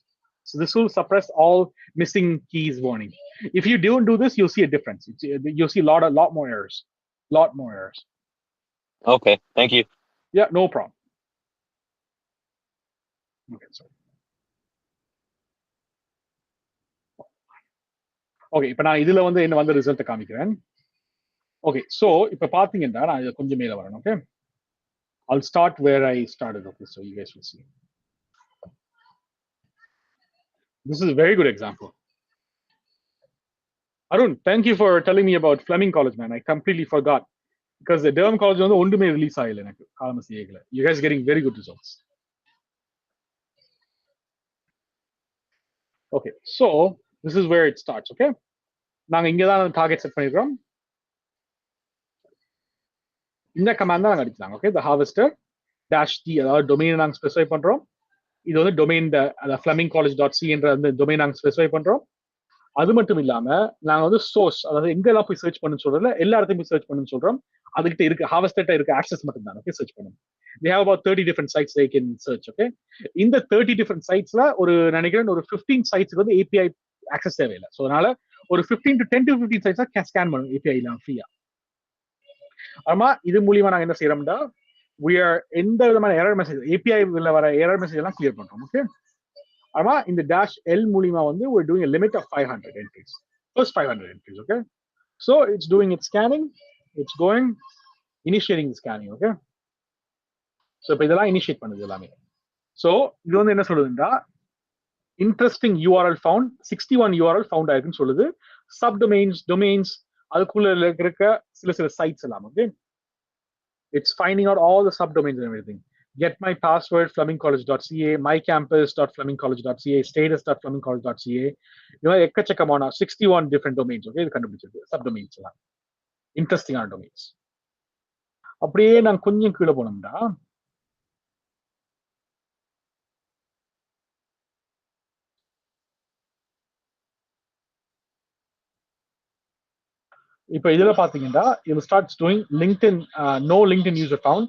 So this will suppress all missing keys warning. If you don't do this, you'll see a difference. You'll see a lot more errors. Lot more errors. Okay, thank you. Yeah, no problem. Okay, sorry. Okay இப்போ நான் இதுல வந்து என்ன வந்து ரிசல்ட்டை காமிக்கிறேன். Okay so இப்போ பார்த்தீங்கன்னா நான் இதை கொஞ்சம் மேலே வரேன். Okay I'll start where I started. Okay, so you guys will see. This is a very good example. Arun, thank you for telling me about Fleming College, man. I completely forgot because the Durham College வந்து ஒன்றுமே release ஆகல எனக்கு காலமசி ஏகல. You guys getting very good results. Okay, so this is where it starts. Okay, நாங்க இங்க தான் target set பண்ணிருக்கோம். இந்த command தான் நாங்க அடிச்சாங்க. Okay the harvester dash t அதாவது டொமைன் நாங்க ஸ்பெசிஃபை பண்றோம். இது வந்து டொமைன் flemingcollege.c என்ற அந்த டொமைன் நாங்க ஸ்பெசிஃபை பண்றோம். அது மட்டும் இல்லாம நாங்க வந்து சோர்ஸ் அதாவது எங்கெல்லாம் போய் சர்ச் பண்ணு சொல்றதுல எல்லா இடத்தையும் போய் சர்ச் பண்ணுன்னு சொல்றோம். அதுகிட்ட இருக்கு ஹார்வெஸ்டர்ட்ட இருக்க ஆக்சஸ் மட்டும் தான் ஓகே சர்ச் பண்ணும். they have about 30 different sites they can search. okay இந்த 30 different sitesல ஒரு நினைக்கிறேன் ஒரு 15 sites வந்து API access தேவையில்லை. ஸோ அதனால ஒரு 15 to 10 to 15 sites ஸ்கேன் பண்ணும் API இல்லாம ஃப்ரீயா. ஆமா இது மூலியமா நாங்க என்ன செய்யறோம்னா we are எந்த விதமான எரர் மெசேஜ் API வர எரர் மெசேஜ் எல்லாம் கிளியர் பண்றோம். ஓகே ஆமா இந்த dash L மூலியமா வந்து we're doing a limit of 500 entries. First 500 entries. Okay, so it's doing its scanning, it's going initiating the scanning. Okay, so இப்போ இதெல்லாம் இனிஷியேட் பண்ணுது எல்லாமே. ஸோ இது வந்து என்ன சொல்லுதுன்னா interesting URL found 61 URL found ஆயிருக்குன்னு சொல்லுது. டொமைன்ஸ் அதுக்குள்ள இருக்க சில சைட்ஸ் எல்லாம். Okay it's finding out all the subdomains and everything. Get my password flemingcollege.ca, mycampus.flemingcollege.ca, status.flemingcollege.ca. இது மாதிரி எக்கச்சக்கமான 61 different domains. ஓகே இது கண்டுபிடிச்சிருக்கு சப்டொமைன்ஸ் எல்லாம் இன்ட்ரெஸ்டிங்கான டொமைன்ஸ். அப்படியே நான் கொஞ்சம் கீழே போனோம்னா இப்போ இதுல பாத்தீங்கன்னா இது starts doing LinkedIn no LinkedIn user found.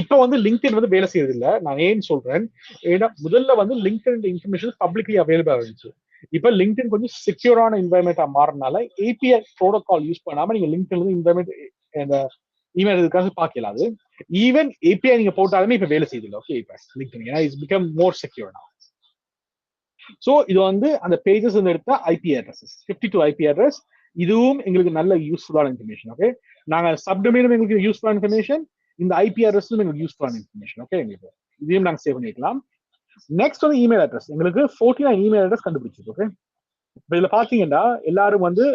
இப்போ வந்து லிங்க்டின் வந்து வேலை செய்யறது இல்லை. நான் ஏன்னு சொல்றேன் ஏன்னா முதல்ல வந்து லிங்க்டின் இன்ஃபர்மேஷன் பப்ளிக்லி அவைலபிளா இருந்துச்சு. இப்போ லிங்க்டின் கொஞ்சம் செக்யூரான இன்வெர்மெண்டா மாறினால API ப்ரோட்டோகால் யூஸ் பண்ணாம நீங்க லிங்க்டின் இன்வெர்மெண்ட் இந்த இமெயில் இதுக்காக பார்க்கலாம். அது ஈவன் API நீங்க போட்டாலுமே இப்ப வேலை செய்யுது. ஓகே இப்போ லிங்க்டின் ஏன்னா it's become more secure now. So இது வந்து அந்த பேஜஸ் வந்து எடுத்தா IP அட்ரஸஸ் 52 IP அட்ரஸ். இதுவும் எங்களுக்கு நல்ல யூஸ்ஃபுல்லான இன்ஃபர்மேஷன். ஓகே நாங்க சப்டொமைனும் எங்களுக்கு யூஸ்ஃபுல்லான இன்ஃபர்மேஷன், இந்த IP அட்ரஸும் எங்களுக்கு யூஸ்ஃபுல்லான இன்ஃபர்மேஷன். ஓகே எங்களுக்கு இதையும் நாங்க சேவ் பண்ணிக்கலாம். நெக்ஸ்ட் வந்து இமெயில் அட்ரஸ் எங்களுக்கு 49 இமெயில் அட்ரஸ் கண்டுபிடிச்சது. ஓகே இப்போ இதுல பாத்தீங்கன்னா எல்லாரும் வந்து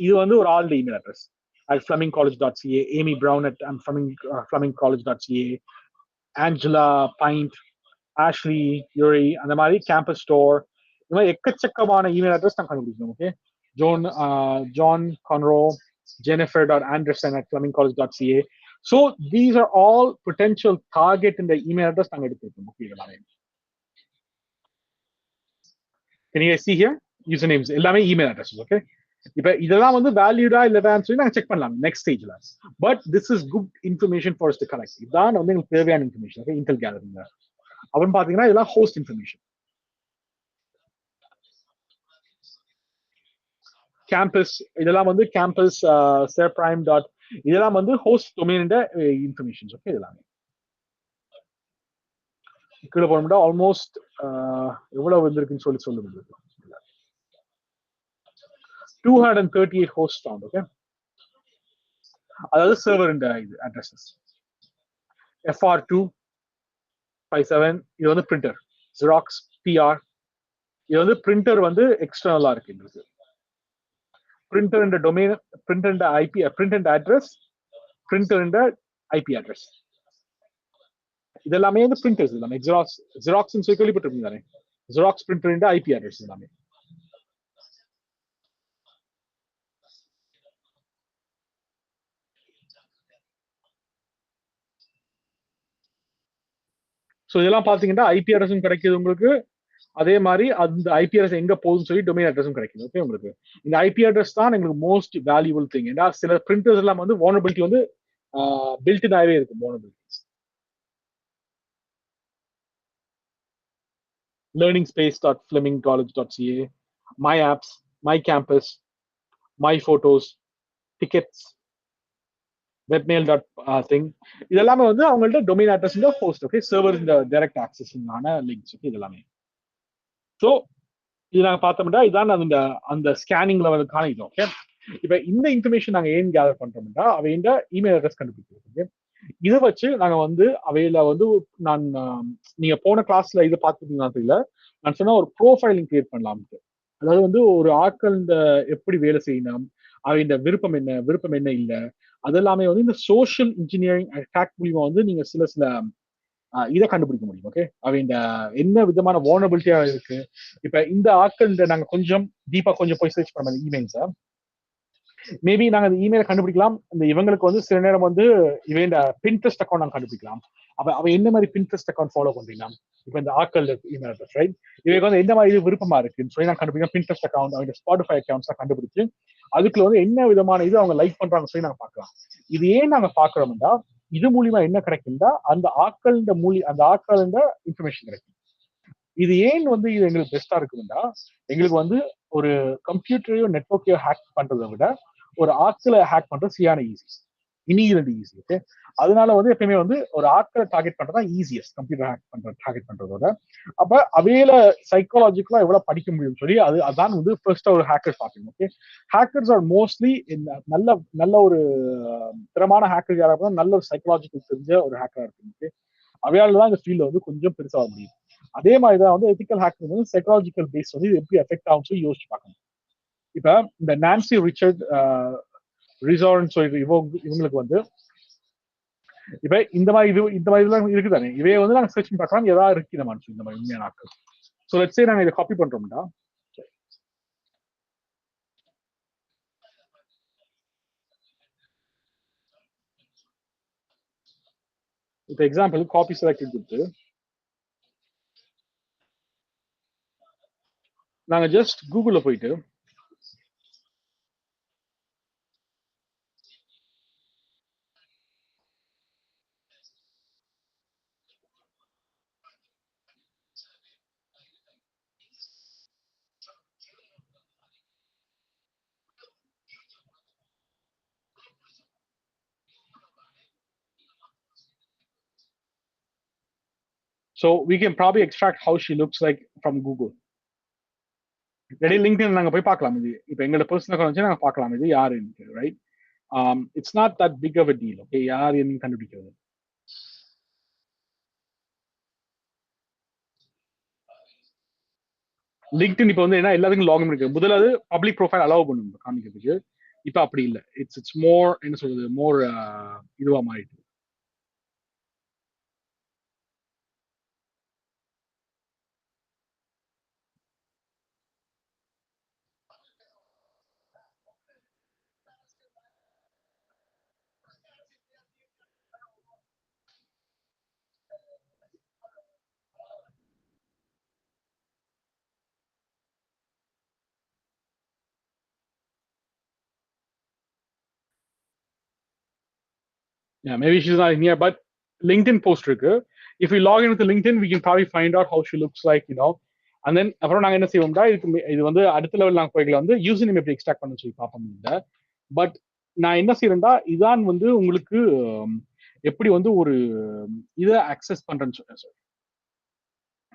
இது வந்து ஒரு already email address at flemingcollege.ca, Amy Brown at flemingcollege.ca, Angela Pint, Ashley Yuri அந்த மாதிரி கேம்பஸ் ஸ்டோர் இந்த மாதிரி எக்கச்சக்கமான இமெயில் அட்ரஸ் நாங்கள் கண்டுபிடிக்கணும். Okay John Conroe, Jennifer.Anderson at flemingcollege.ca. So these are all potential target in the email address நாங்க எடுத்துருக்கோம். Okay எல்லாமே can you guys see here usernames எல்லாமே email addresses. ஓகே இப்போ இதெல்லாம் வந்து வேல்யூடா இல்லதான்னு சொல்லி நாங்க செக் பண்ணலாம் நெக்ஸ்ட் ஸ்டேஜ்ல. But this is good information for us to collect. இதான் வந்து எங்களுக்கு தேவையான இன்ஃபர்மேஷன். ஓகே இன்டெல் கேலரிங்க அப்புறம் பாத்தீங்கன்னா இதெல்லாம் ஹோஸ்ட் இன்ஃபர்மேஷன். கேம்பஸ் இதெல்லாம் வந்து கேம்பஸ் serprime டாட் இதெல்லாம் வந்து ஹோஸ்ட் டொமைன் இன்ஃபர்மேஷன்ஸ். ஓகே இதெல்லாம் கீழே போனோம்னா ஆல்மோஸ்ட் எவ்வளவு வந்திருக்குன்னு சொல்லி சொல்லுங்க. 238 ஹோஸ்ட் ஃபவுண்ட். ஓகே அதாவது சர்வர் அட்ரஸஸ் FR257 இது வந்து பிரிண்டர் ஜெராக்ஸ் PR இது வந்து பிரிண்டர் வந்து எக்ஸ்டர்னலா இருக்கு. எங்களுக்கு printer in the domain, printer in the IP, printer in the address, printer in the IP address. இதெல்லாமே வந்து printers எல்லாமே Xerox சொல்லி கேள்விப்பட்டிருக்கீங்க தானே? Xerox printer in the IP address எல்லாமே. ஸோ இதெல்லாம் பாத்தீங்கன்னா ஐபி அட்ரஸும் கிடைக்குது உங்களுக்கு. அதே மாதிரி அந்த ஐபி அட்ரஸ் எங்க போகுதுன்னு சொல்லி டொமைன் அட்ரஸும் கிடைக்குது. ஓகே, உங்களுக்கு இந்த ஐபி அட்ரஸ் தான் எங்களுக்கு மோஸ்ட் வேல்யூபிள் திங். ஏன்னா சில பிரிண்டர்ஸ் எல்லாம் வந்து vulnerability வந்து பில்ட் ஆகவே இருக்கு. vulnerabilities learningspace.flemingcollege.ca, my apps, my campus, my photos, tickets, webmail dot thing, இது எல்லாமே வந்து அவங்கள்ட்ட டொமைன் அட்ரஸ் இந்த ஹோஸ்ட். ஓகே, சர்வர் இந்த டைரக்ட் ஆக்சஸிங்கான லிங்க்ஸ். ஓகே, இது எல்லாமே. ஸோ இது நாங்கள் பார்த்தோம்னா இதான் அந்த அந்த ஸ்கேனிங் லெவலுக்கான இது. ஓகே, இப்போ இந்த இன்ஃபர்மேஷன் நாங்கள் ஏன் கேதர் பண்றோம்னா அவையோட இமெயில் அட்ரஸ் கண்டுபிடிக்கிறது. இதை வச்சு நாங்கள் வந்து அவையில வந்து நான் நீங்க போன கிளாஸ்ல இதை பார்த்துருக்கீங்களா தெரியல, நான் சொன்னா ஒரு ப்ரோஃபைலிங் கிரியேட் பண்ணலாம்ட்டு. அதாவது வந்து ஒரு ஆட்கள் இந்த எப்படி வேலை செய்யணும், அவை இந்த விருப்பம் என்ன இல்லை, அதெல்லாமே வந்து இந்த சோஷியல் இன்ஜினியரிங் அட்டாக் மூலியமா வந்து நீங்க சில சில இதை கண்டுபிடிக்க முடியும். ஓகே, அவை இந்த என்ன விதமான வார்னபிலிட்டியா இருக்கு. இப்ப இந்த ஆட்கள் நாங்க கொஞ்சம் டீப்பா கொஞ்சம் போய் சர்ச் பண்ண இமெயில்ஸை மேபி நாங்க அந்த இமெயில கண்டுபிடிக்கலாம். இந்த இவங்களுக்கு வந்து சில நேரம் வந்து இவன் பின்ட்ரெஸ்ட் அக்கௌண்ட் நாங்க கண்டுபிடிக்கலாம். அவ என்ன மாதிரி பின்ட்ரெஸ்ட் அக்கௌண்ட் ஃபாலோ பண்றீங்களா, இப்ப இந்த ஆட்கள் இமெயில் அட்ரஸ் ரைட், இவங்க வந்து எந்த மாதிரி விருப்பமா இருக்குன்னு சொல்லி நான் கண்டுபிடிக்கலாம். பின்ட்ரெஸ்ட் அக்கௌண்ட், அவங்க ஸ்பாட்டிஃபை அக்கௌண்ட்ஸ் கண்டுபிடிச்சு அதுக்குள்ள வந்து என்ன விதமான இது அவங்க லைக் பண்றாங்க சொல்லி நாங்க பார்க்கலாம். இது ஏன் நாங்க பாக்குறோம்னா இது மூலியமா என்ன கிடைக்கும்னா அந்த ஆட்கள் அந்த ஆட்கள் இன்ஃபர்மேஷன் கிடைக்கும். இது ஏன் வந்து இது எங்களுக்கு பெஸ்டா இருக்குன்னா எங்களுக்கு வந்து ஒரு கம்ப்யூட்டரையோ நெட்ஒர்க்கையோ ஹேக் பண்றதை விட ஒரு ஆட்களை ஹேக் பண்றது சரியான ஈஸி, இனிகிறது ஈஸி. ஓகே, அதனால வந்து எப்பயுமே வந்து ஒரு ஆட்களை டார்கெட் பண்றதா ஈஸியஸ்ட் கம்ப்யூட்டர் டார்கெட் பண்றதோட. அப்ப அவையில சைக்காலஜிக்கலா எவ்வளவு படிக்க முடியும்னு சொல்லி அதான் வந்து ஃபர்ஸ்ட் ஒரு ஹேக்கர்ஸ் பார்க்கணும். ஓகே, ஹேக்கர்ஸ் ஆர் மோஸ்ட்லி நல்ல நல்ல ஒரு திறமான ஹேக்கர் யாராக நல்ல ஒரு சைக்காலஜிக்கல் தெரிஞ்ச ஒரு ஹேக்கரா இருக்கும். ஓகே, அவையால தான் இந்த ஃபீல்ட்ல வந்து கொஞ்சம் பெருசா வர முடியும். அதே மாதிரி தான் வந்து எத்திக்கல் ஹேக்கர் வந்து சைக்காலஜிக்கல் பேஸ் வந்து இது எப்படி எஃபெக்ட் ஆகும் சொல்லி யோசிச்சு பார்க்கணும். இப்ப இந்த நான்சி ரிச்சர்ட் ரிசார்ட்னு சொல்லி இவங்களுக்கு வந்து இப்ப இந்த மாதிரி இதெல்லாம் இருக்குதானே, இவைய வந்து நாங்க சர்ச் பண்ணி பார்க்கலாம் ஏதாவது இருக்கு இந்த மாதிரி இந்த மாதிரி உண்மையான ஆட்கள். ஸோ லெட்ஸ் சே நாங்க இதை காப்பி பண்றோம்னா இப்போ எக்ஸாம்பிள் காப்பி செலக்ட் கொடுத்து நாங்க ஜஸ்ட் கூகுள்ல போயிட்டு so we can probably extract how she looks like from Google. இடையே லிங்க்டின் நாங்க போய் பார்க்கலாம். இது இப்போ எங்களோட பர்சனல் அக்கௌண்ட் வச்சு நாங்க பார்க்கலாம் இது யாருன்னு. Right, it's not that big of a deal. Okay, யார் என்ன கண்டுபிடிக்கிறது. லிங்க்டின் இப்போ வந்து என்ன எல்லாத்துக்கும் லாகின் இருக்கு. முதலாவது பப்ளிக் ப்ரொஃபைல் அலோவ் பண்ணுங்க காமிக்கிறதுக்கு. இப்போ அப்படி இல்லை. இட்ஸ் மோர் என்ன சொல்றது, மோர் இதுவா மாறிட்டு. Yeah, maybe she's not in here, but LinkedIn post இருக்கு. If we log in with LinkedIn, we can probably find out how she looks like, you know. And then அப்புறம் நாங்க என்ன செய்வோம்னா இது வந்து அடுத்த லெவல் நாங்க போய்க்கலாம் வந்து யூசர் நேம் எப்படி எக்ஸ்ட்ராக்ட் பண்ண சொல்லி பார்ப்போம். இல்லை பட் நான் என்ன செய்யறேன்டா இதான் வந்து உங்களுக்கு எப்படி வந்து ஒரு இதை அக்சஸ் பண்றேன்னு சொல்றேன்,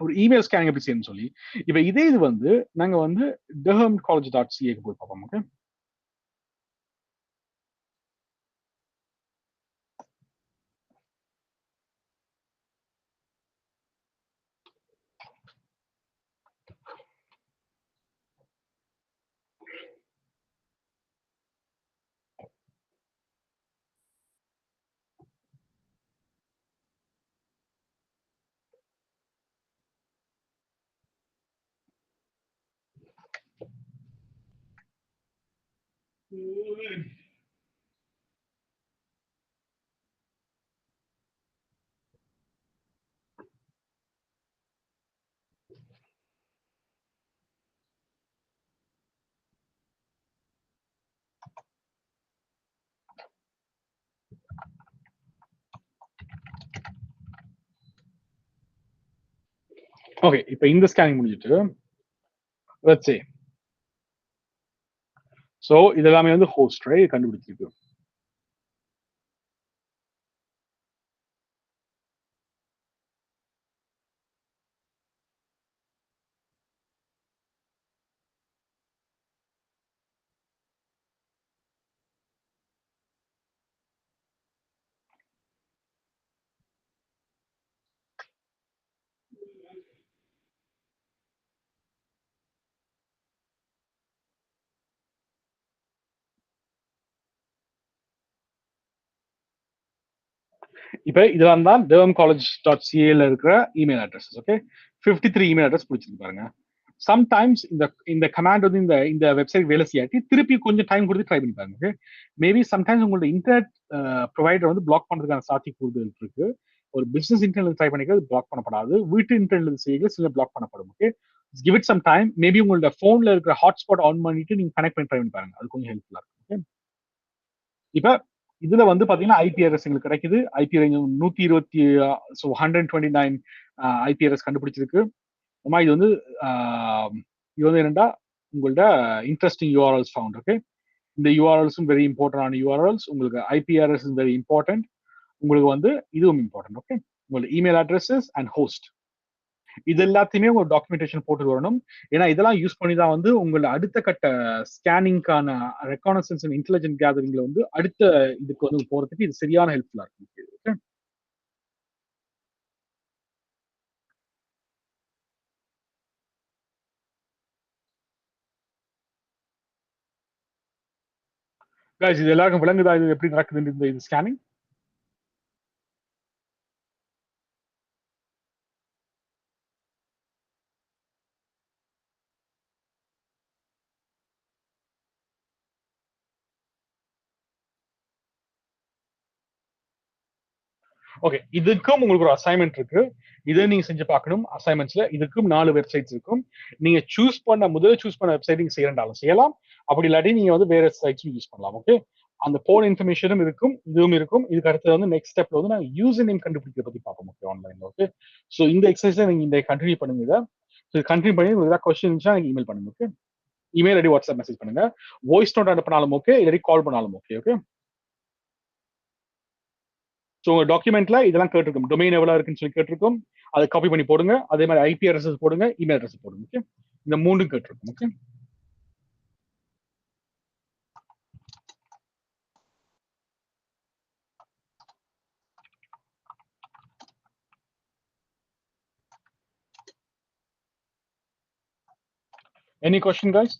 ஒரு இமெயில் ஸ்கேனிங் எப்படி செய்யணும்னு சொல்லி. இப்ப இதே இது வந்து நாங்க வந்து durhamcollege.ca போய் பார்ப்போம். ஓகே, ஓகே, இப்போ இந்த ஸ்கேனிங் முடிஞ்சிட்டு லெட்ஸ் சே ஸோ இது எல்லாமே வந்து ஹோஸ்ட் ரைட் கண்டுபிடிச்சிருக்கு. இப்போ இதெல்லாம் தான் dermcollege.ca இருக்கிற email address. Okay, 53 email address பிடிச்சிருக்கு பாருங்க. சம்டைம்ஸ் இந்த கமாண்ட் வந்து இந்த வெப்சைட் வேலை செய்யாட்டி திருப்பி கொஞ்சம் டைம் கொடுத்து ட்ரை பண்ணி பாருங்க. ஓகே, மேபி சம்டைம்ஸ் உங்களோட இன்டர்நெட் ப்ரொவைடர் வந்து பிளாக் பண்றதுக்கான சாத்தியக்கூறுகள் இருக்கு. ஒரு பிசினஸ் இன்டர்நெட் ட்ரை பண்ணிக்கிறது பிளாக் பண்ணப்படாது, வீட்டு இன்டர்நெட் செய்ய சில பிளாக் பண்ணப்படும். Okay, give it some time. Maybe உங்களோட போன்ல இருக்கிற ஹாட்ஸ்பாட் ஆன் பண்ணிட்டு நீங்க கனெக்ட் பண்ணி ட்ரை பண்ணி பாருங்க, அது கொஞ்சம் ஹெல்ப்ஃபுல்லா இருக்கும். ஓகே, இப்ப இதுல வந்து பாத்தீங்கன்னா ஐபி அட்ரஸ் எங்களுக்கு கிடைக்குது. ஐபி ரேஞ்ச் 120 129 ஐபி அட்ரஸ் கண்டுபிடிச்சிருக்கு. அம்மா இது வந்து என்னன்னா உங்களோட இன்ட்ரெஸ்டிங் யூஆர்எல்ஸ் ஃபவுண்ட். ஓகே, இந்த யூஆர்எல்ஸும் வெரி இம்பார்ட்டன்டான யூஆர்எல்ஸ். உங்களுக்கு IP address is very important. உங்களுக்கு வந்து இதுவும் இம்பார்ட்டன்ட். ஓகே, உங்களோட இமெயில் அட்ரஸஸ் அண்ட் ஹோஸ்ட் இது எல்லாத்தையுமே உங்க டாக்குமெண்டேஷன் போட்டு வரணும். ஏன்னா இதெல்லாம் யூஸ் பண்ணி தான் வந்து உங்களோட அடுத்த கட்ட ஸ்கேனிங்கான ரெக்கானசன்ஸ் அண்ட் இன்டெலிஜென்ட் கேதரிங்ல வந்து அடுத்த இதுக்கு வந்து போறதுக்கு இது சரியான ஹெல்ப்ஃபுல்லா இருக்கும். ஓகே guys, இது எல்லாருக்கும் விளங்குதா இது எப்படி நடக்குது இந்த ஸ்கேனிங்? ஓகே, இதுக்கும் உங்களுக்கு ஒரு அசைன்மெண்ட் இருக்கு. இதை நீங்க செஞ்சு பார்க்கணும். அசைன்மெண்ட்ஸ்ல இதுக்கும் 4 வெப்சைட்ஸ் இருக்கும். நீங்க முதல்ல சூஸ் பண்ண வெப்சைட் நீங்க செய்யறாலும் செய்யலாம். அப்படி இல்லாட்டி நீங்க வந்து வேற சைட்ஸும் யூஸ் பண்ணலாம். ஓகே, அந்த போன் இன்ஃபர்மேஷனும் இருக்கும், இதுவும் இருக்கும். இதுக்கு அடுத்து வந்து நெக்ஸ்ட் ஸ்டெப்ல வந்து நாங்க யூசர் நேம் கண்டுபிடிக்கிறத பத்தி பார்ப்போம். ஓகே, ஆன்லைன்ல. ஓகே, ஸோ இந்த எக்ஸசைஸை நீங்க இந்த கண்டினியூ பண்ணுங்க. இதை கண்டினியூ பண்ணி உங்களுக்கு ஏதாவது கொஸ்டின் இருந்துச்சுன்னா எனக்கு இமெயில் பண்ணுங்க. Okay, email ID WhatsApp message பண்ணுங்க. வாய்ஸ் நோட் அனுப்பினாலும் ஓகே, இல்லாட்டி கால் பண்ணாலும் ஓகே. ஓகே, ஸோ உங்க டாக்குமெண்ட்ல இதெல்லாம் கேட்டிருக்கும். டொமைன் எவ்வளவு இருக்குன்னு சொல்லி கேட்டிருக்கும். அதை காப்பி பண்ணி போடுங்க. அதே மாதிரி ஐபி அட்ரஸ் போடுங்க, இமெயில் அட்ரஸ் போடுங்க. ஓகே, இந்த மூணும் கேட்டிருக்கும். Okay, any question guys?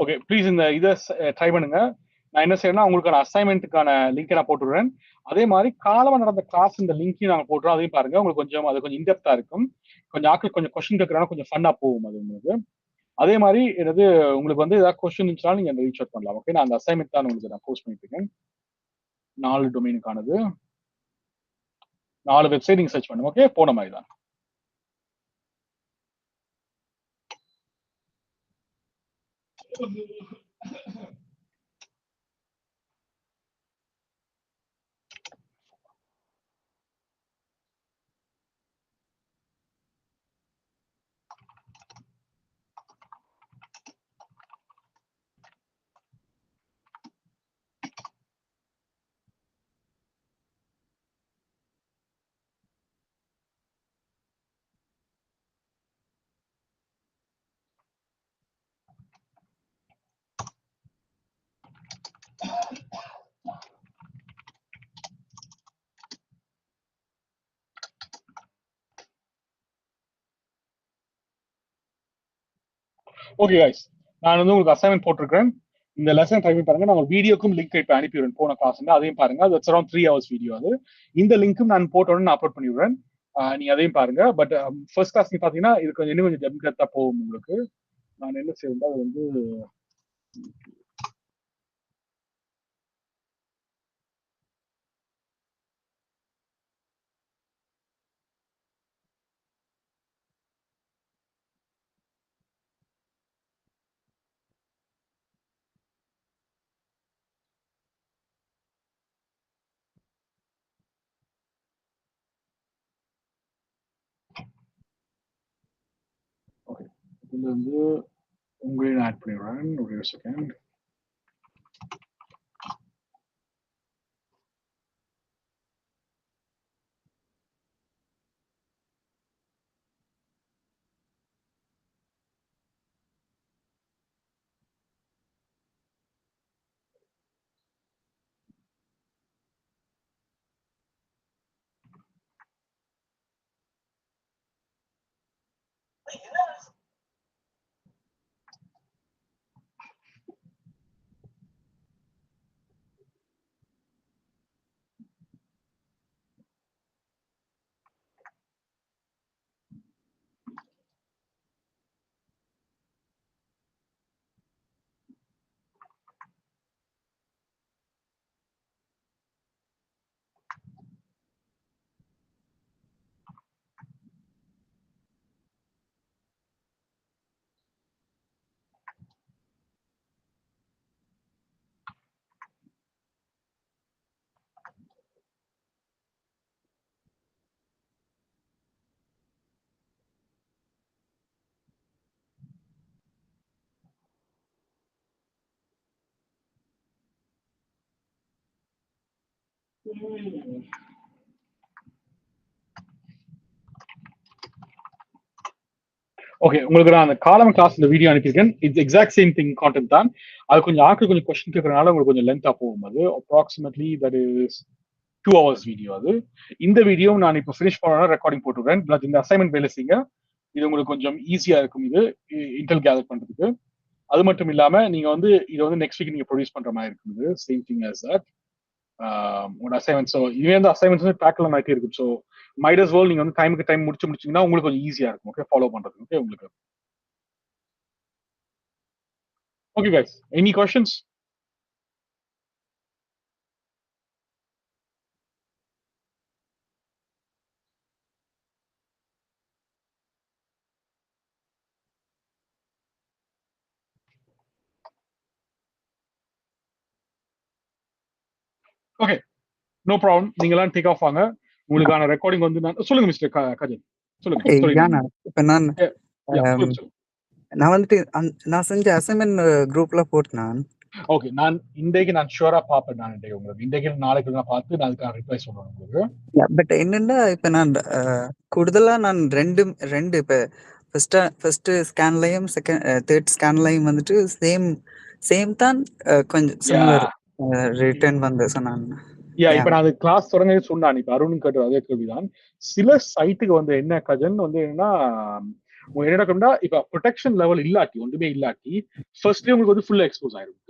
Okay, please இந்த இதை ட்ரை பண்ணுங்க. நான் என்ன செய்யறேன்னா உங்களுக்கான அசைன்மெண்ட்டுக்கான லிங்க் நான் போட்டுடுறேன். அதே மாதிரி காலமா நடந்த கிளாஸ் இந்த லிங்க்கையும் நாங்கள் போட்டுறோம். அதையும் பாருங்க. உங்களுக்கு கொஞ்சம் அது கொஞ்சம் இன்டெப்தா இருக்கும். கொஞ்சம் ஆட்கள் கொஞ்சம் கொஸ்டின் கேட்கறாங்க, கொஞ்சம் ஃபன்னா போகும் அது உங்களுக்கு. அதே மாதிரி என்னது உங்களுக்கு வந்து ஏதாவது கொஸ்டின் இருந்துச்சுனாலும் நீங்க ரீச் அவுட் பண்ணலாம். ஓகே, நான் அந்த அசைன்மெண்ட் தான் உங்களுக்கு நான் போஸ்ட் பண்ணிட்டு இருக்கேன். 4 டொமைனுக்கானது 4 வெப்சைட் நீங்க சர்ச் பண்ணுங்க. ஓகே, போன மாதிரி தான். ஓகே கைஸ், நான் வந்து உங்களுக்கு அசைன்மெண்ட் போட்டிருக்கேன். இந்த லெசன் ட்ரை பண்ணி பாருங்க. நான் வீடியோக்கும் லிங்க் இப்போ அனுப்பிடுறேன், போன கிளாஸ் அதையும் பாருங்க. அது அரௌண்ட் 3 hours வீடியோ. அது இந்த லிங்க்கும் நான் போட்டோன்னு நான் அப்லோட் பண்ணிவிடுறேன். நீங்க அதையும் பாருங்க. பட் ஃபர்ஸ்ட் கிளாஸ் நீங்க பாத்தீங்கன்னா இது கொஞ்சம் இன்னும் கொஞ்சம் டெப்தா போகும் உங்களுக்கு. நான் என்ன செய்யறேன், அது வந்து ஓகே, இதுல வந்து உங்களையும் ஆட் பண்ணிடுறேன். ஒரு செகண்ட். ஓகே, உங்களுக்கு நான் அந்த காலம் கிளாஸ் இந்த வீடியோ அனுப்பியிருக்கேன். It's exact same thing content தான். அது கொஞ்சம் ஆட்கள் கொஞ்சம் கொஸ்டின் கேட்கறதுனால உங்களுக்கு கொஞ்சம் லென்த்தா போகும். அது approximately that is 2 hours video. அது இந்த வீடியோ நான் இப்போ ஃபினிஷ் பண்ணா ரெக்கார்டிங் போட்டுருக்கேன். பட் இந்த அசைன்மெண்ட் வேலை செய்யுங்க. இது உங்களுக்கு கொஞ்சம் ஈஸியா இருக்கும். இது இன்டெல் கேதர் பண்றதுக்கு. அது மட்டும் இல்லாம நீங்க வந்து இதை வந்து நெக்ஸ்ட் வீக் நீங்க ப்ரொடியூஸ் பண்ற மாதிரி இருக்குது. சேம் திங் ஆஸ் தட் உங்களோட அசைன்மெண்ட். ஸோ இதுவே வந்து அசைன்மெண்ட்ஸ் வந்து பேக்கெல்லாம் ஆகிட்டே இருக்கும். ஸோ மைட் அஸ் வெல் நீங்க வந்து டைமுக்கு டைம் முடிச்சீங்கன்னா உங்களுக்கு கொஞ்சம் ஈஸியா இருக்கும். ஓகே, ஃபாலோ பண்றதுக்கு. ஓகே உங்களுக்கு. Okay, guys. Any questions? Okay, no problem. நீங்களாம் டேக் ஆஃப் வாங்க. உங்களுக்கான ரெக்கார்டிங் வந்து நான் சொல்லுங்க மிஸ்டர் கஜன். சொல்லுங்க. இப்ப நான் சொல்லுங்க. நான் வந்துட்டு நான் செஞ்ச அசைன்மெண்ட் குரூப்ல போட்டேன். ஓகே, நான் இன்றைக்கு நான் ஷூரா பாப்பேன். நான் இன்றைக்கு உங்களுக்கு இன்றைக்கு நாளைக்கு நான் பார்த்து நான் அதுக்கான ரிப்ளை சொல்றேன் உங்களுக்கு. பட் என்னன்னா இப்ப நான் கூடுதலா நான் ரெண்டு இப்ப ஃபர்ஸ்ட் ஸ்கேன்லயும் தேர்ட் ஸ்கேன்லயும் வந்துட்டு சேம் தான் கொஞ்சம் சிமிலர் ரிட்டர்ன் வந்து சொன்னாங்க. இப்ப நான் அது கிளாஸ் தொடங்க சொன்னான். இப்ப அருண் கேட்டு அதே கேள்விதான். சில சைட்டுக்கு வந்து என்ன கஜன் வந்து என்னன்னா என்ன இப்ப ப்ரொடெக்ஷன் லெவல் இல்லாட்டி ஒன்றுமே இல்லாட்டி ஃபர்ஸ்ட்லயே உங்களுக்கு வந்து ஃபுல்லா எக்ஸ்போஸ் ஆயிரும்.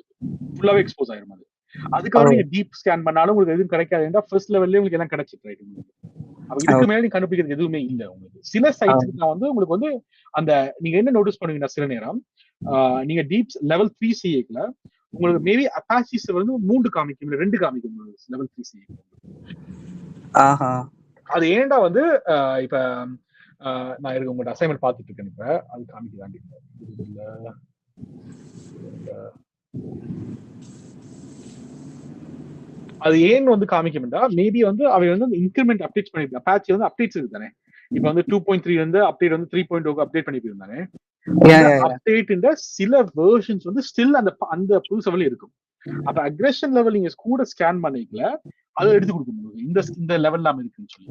ஃபுல்லாவே எக்ஸ்போஸ் ஆயிரும். அது அதுக்கப்புறம் நீங்க டீப் ஸ்கேன் பண்ணாலும் உங்களுக்கு எதுவும் கிடைக்காதுன்னா ஃபர்ஸ்ட் லெவல்லே உங்களுக்கு எல்லாம் கிடைச்சிட்டு ரைட். அப்ப இதுக்கு மேல நீங்க கண்டுபிடிக்கிறது எதுவுமே இல்ல உங்களுக்கு. சில சைட்ஸ்க்கு தான் வந்து உங்களுக்கு வந்து அந்த நீங்க என்ன நோட்டீஸ் பண்ணுவீங்கன்னா சில நேரம் நீங்க டீப் லெவல் 3CAக்குல உங்களுக்கு மேபி அப்பாச்சிஸ் வந்து 3 காமிக்கும் இல்ல 2 காமிக்கும் லெவல் 3CA. அது ஏன்டா வந்து இப்ப நான் இருக்க உங்களோட அசைன்மெண்ட் பார்த்துட்டு இருக்கேன். இப்ப அது காமிக்குதாண்டி அது ஏன் வந்து காமிக்கும்டா மேபி வந்து அவை வந்து இன்கிரிமெண்ட் அப்டேட் பண்ணிருக்காங்க. அப்பாச்சி வந்து அப்டேட்ஸ் இருக்கு தானே. இப்ப வந்து 2.3 வந்து அப்டேட் வந்து 3.0 அப்டேட் பண்ணி போயிருந்தானே. அப்டேட் சில வெர்ஷன்ஸ் வந்து ஸ்டில் அந்த புது லெவல் இருக்கும். அப்ப அக்ரெஷன் லெவல் நீங்க கூட ஸ்கேன் பண்ணிக்கல அதை எடுத்து கொடுக்க முடியும். இந்த லெவல் நாம இருக்குன்னு சொல்லி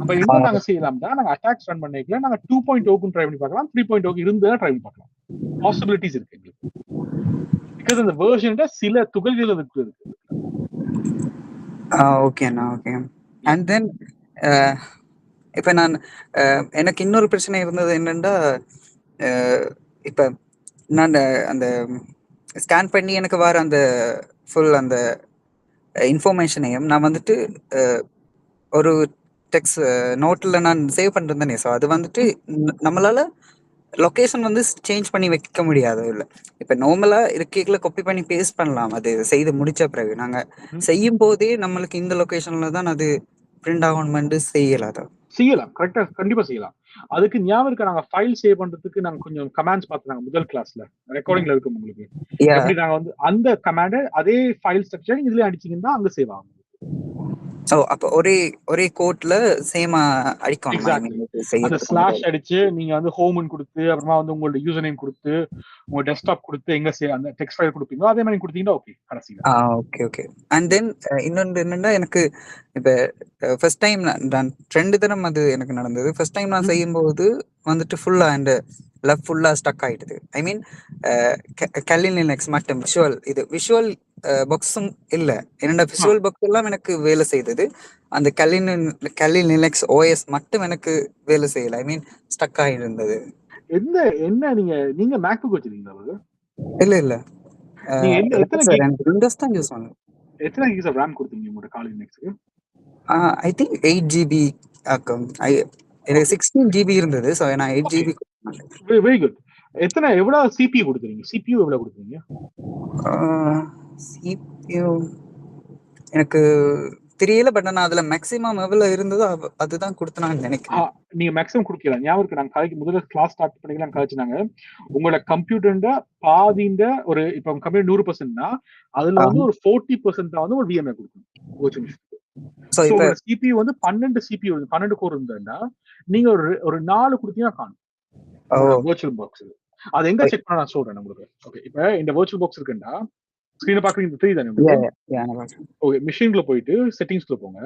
அப்ப என்ன நாங்க செய்யலாம்னா நாங்க அட்டாக்ஸ் ரன் பண்ணிக்கல நாங்க 2.0 ட்ரை பண்ணி பார்க்கலாம். 3.0 இருந்தா ட்ரை பண்ணி பார்க்கலாம். பாசிபிலிட்டிஸ் இருக்கு எங்களுக்கு. பிகாஸ் அந்த வெர்ஷன் சில துகள்கள் இருக்கு. ஓகேண்ணா ஓகே. அண்ட் தென் இப்ப நான் எனக்கு இன்னொரு பிரச்சனை இருந்தது என்னன்னா இப்ப நான் அந்த ஸ்கேன் பண்ணி எனக்கு வர அந்த ஃபுல் அந்த இன்ஃபர்மேஷனையும் நான் வந்துட்டு ஒரு டெக்ஸ்ட் நோட்டில் நான் சேவ் பண்ணிருந்தேனே. ஸோ அது வந்துட்டு நம்மளால லொக்கேஷன் வந்து சேஞ்ச் பண்ணி வைக்க முடியாது. இல்லை இப்போ நார்மலாக இருக்கைகளை காப்பி பண்ணி பேஸ்ட் பண்ணலாம். அது செய்து முடிச்ச பிறகு நாங்கள் செய்யும் போதே நம்மளுக்கு இந்த லொக்கேஷனில் தான் அது பிரிண்ட் ஆகணும்னு செய்யலாம். அதை செய்யலாம், கரெக்டா, கண்டிப்பா செய்யலாம். அதுக்கு ஞாபகம் இருக்கா, நாங்க ஃபைல் சேவ் பண்றதுக்கு நாங்க கொஞ்சம் கமாண்ட்ஸ் பார்த்துனாங்க முதல் கிளாஸ்ல, ரெக்கார்டிங்ல இருக்கும் உங்களுக்கு. எப்படி நாங்க வந்து அந்த கமாண்ட் அதே ஃபைல் ஸ்ட்ரக்சர் இதுல அடிச்சீங்கன்னா அங்க சேவ் ஆகும். ஸோ அப்போ ஒரே கோட்ல சேமா அடிக்கணும். எக்ஸாக்ட்லி. அந்த ஸ்லாஷ் அடிச்சு நீங்க வந்து ஹோம்னு கொடுத்து அப்புறமா வந்து உங்களோட யூசர் நேம் கொடுத்து உங்க டெஸ்க்டாப் கொடுத்து எங்க அந்த டெக்ஸ்ட் ஃபைல் கொடுப்பீங்களோ அதே மாதிரி கொடுத்தீங்கன்னா ஓகே கடைசியில. ஓகே. அண்ட் தென் இன்னொன்று என்னன்னா, எனக்கு இப்போ ஃபர்ஸ்ட் டைம் நான் 2 தரம் அது எனக்கு நடந்தது. ஃபர்ஸ்ட் டைம் நான் செய்யும்போது வந்துட்டு ஃபுல்லா அண்ட் லெஃப்ட் ஃபுல்லா ஸ்டக் ஆயிடுது. ஐ மீன் கலி லினக்ஸ் மட்டும் விஷுவல் பாக்ஸும் இல்லை. என்னோட விஷுவல் பாக்ஸ் எல்லாம் எனக்கு வேலை செய்தது. அந்த கலி லினக்ஸ் ஓஎஸ் மட்டும் எனக்கு வேலை செய்யல. ஐ மீன் ஸ்டக் ஆகிருந்தது. என்ன நீங்க மேக்புக் வச்சிருக்கீங்களா? இல்ல விண்டோஸ் தான் யூஸ் பண்ணுவேன். எத்தனை GB RAM கொடுத்தீங்க உங்களோட காலி லினக்ஸ்க்கு? ஐ திங்க் 8 GB எனக்கு 16 GB இருந்தது. ஸோ நான் 8 GB. Very good. எவ்வளவு CPU கொடுத்தீங்க? CPU எவ்வளவு கொடுத்தீங்க? CPU எனக்கு தெரியல. பட் நான் அதுல மேக்ஸிமம் எவ்வளவு இருந்ததோ அதுதான் கொடுத்தேன்னு நினைக்கிறேன். நீங்க மேக்ஸிமம் கொடுக்கல. ஞாபகம் இருக்கு, நாங்க காலைக்கு முதல்ல கிளாஸ் ஸ்டார்ட் பண்ணிக்கலாம் கழிச்சுனாங்க. உங்களோட கம்ப்யூட்டர்ல பாதிந்த ஒரு இப்ப கம்ப்யூட்டர் 100%னா அதுல வந்து ஒரு 40% தான் வந்து ஒரு VMware கொடுக்கணும். CPU வந்து 12 CPU 12 கோர் இருந்தா நீங்க ஒரு 4 கொடுத்தீங்கன்னா காணும் வர்ச்சுவல் பாக்ஸ். அது எங்க செக் பண்ண நான் சொல்றேன் உங்களுக்கு. ஓகே, இப்ப இந்த வர்ச்சுவல் பாக்ஸ் இருக்குன்னா ஸ்கிரீனை பாக்குறீங்க தெரியுதானே? ஓகே, மிஷின்ல போயிட்டு செட்டிங்ஸ்ல போங்க.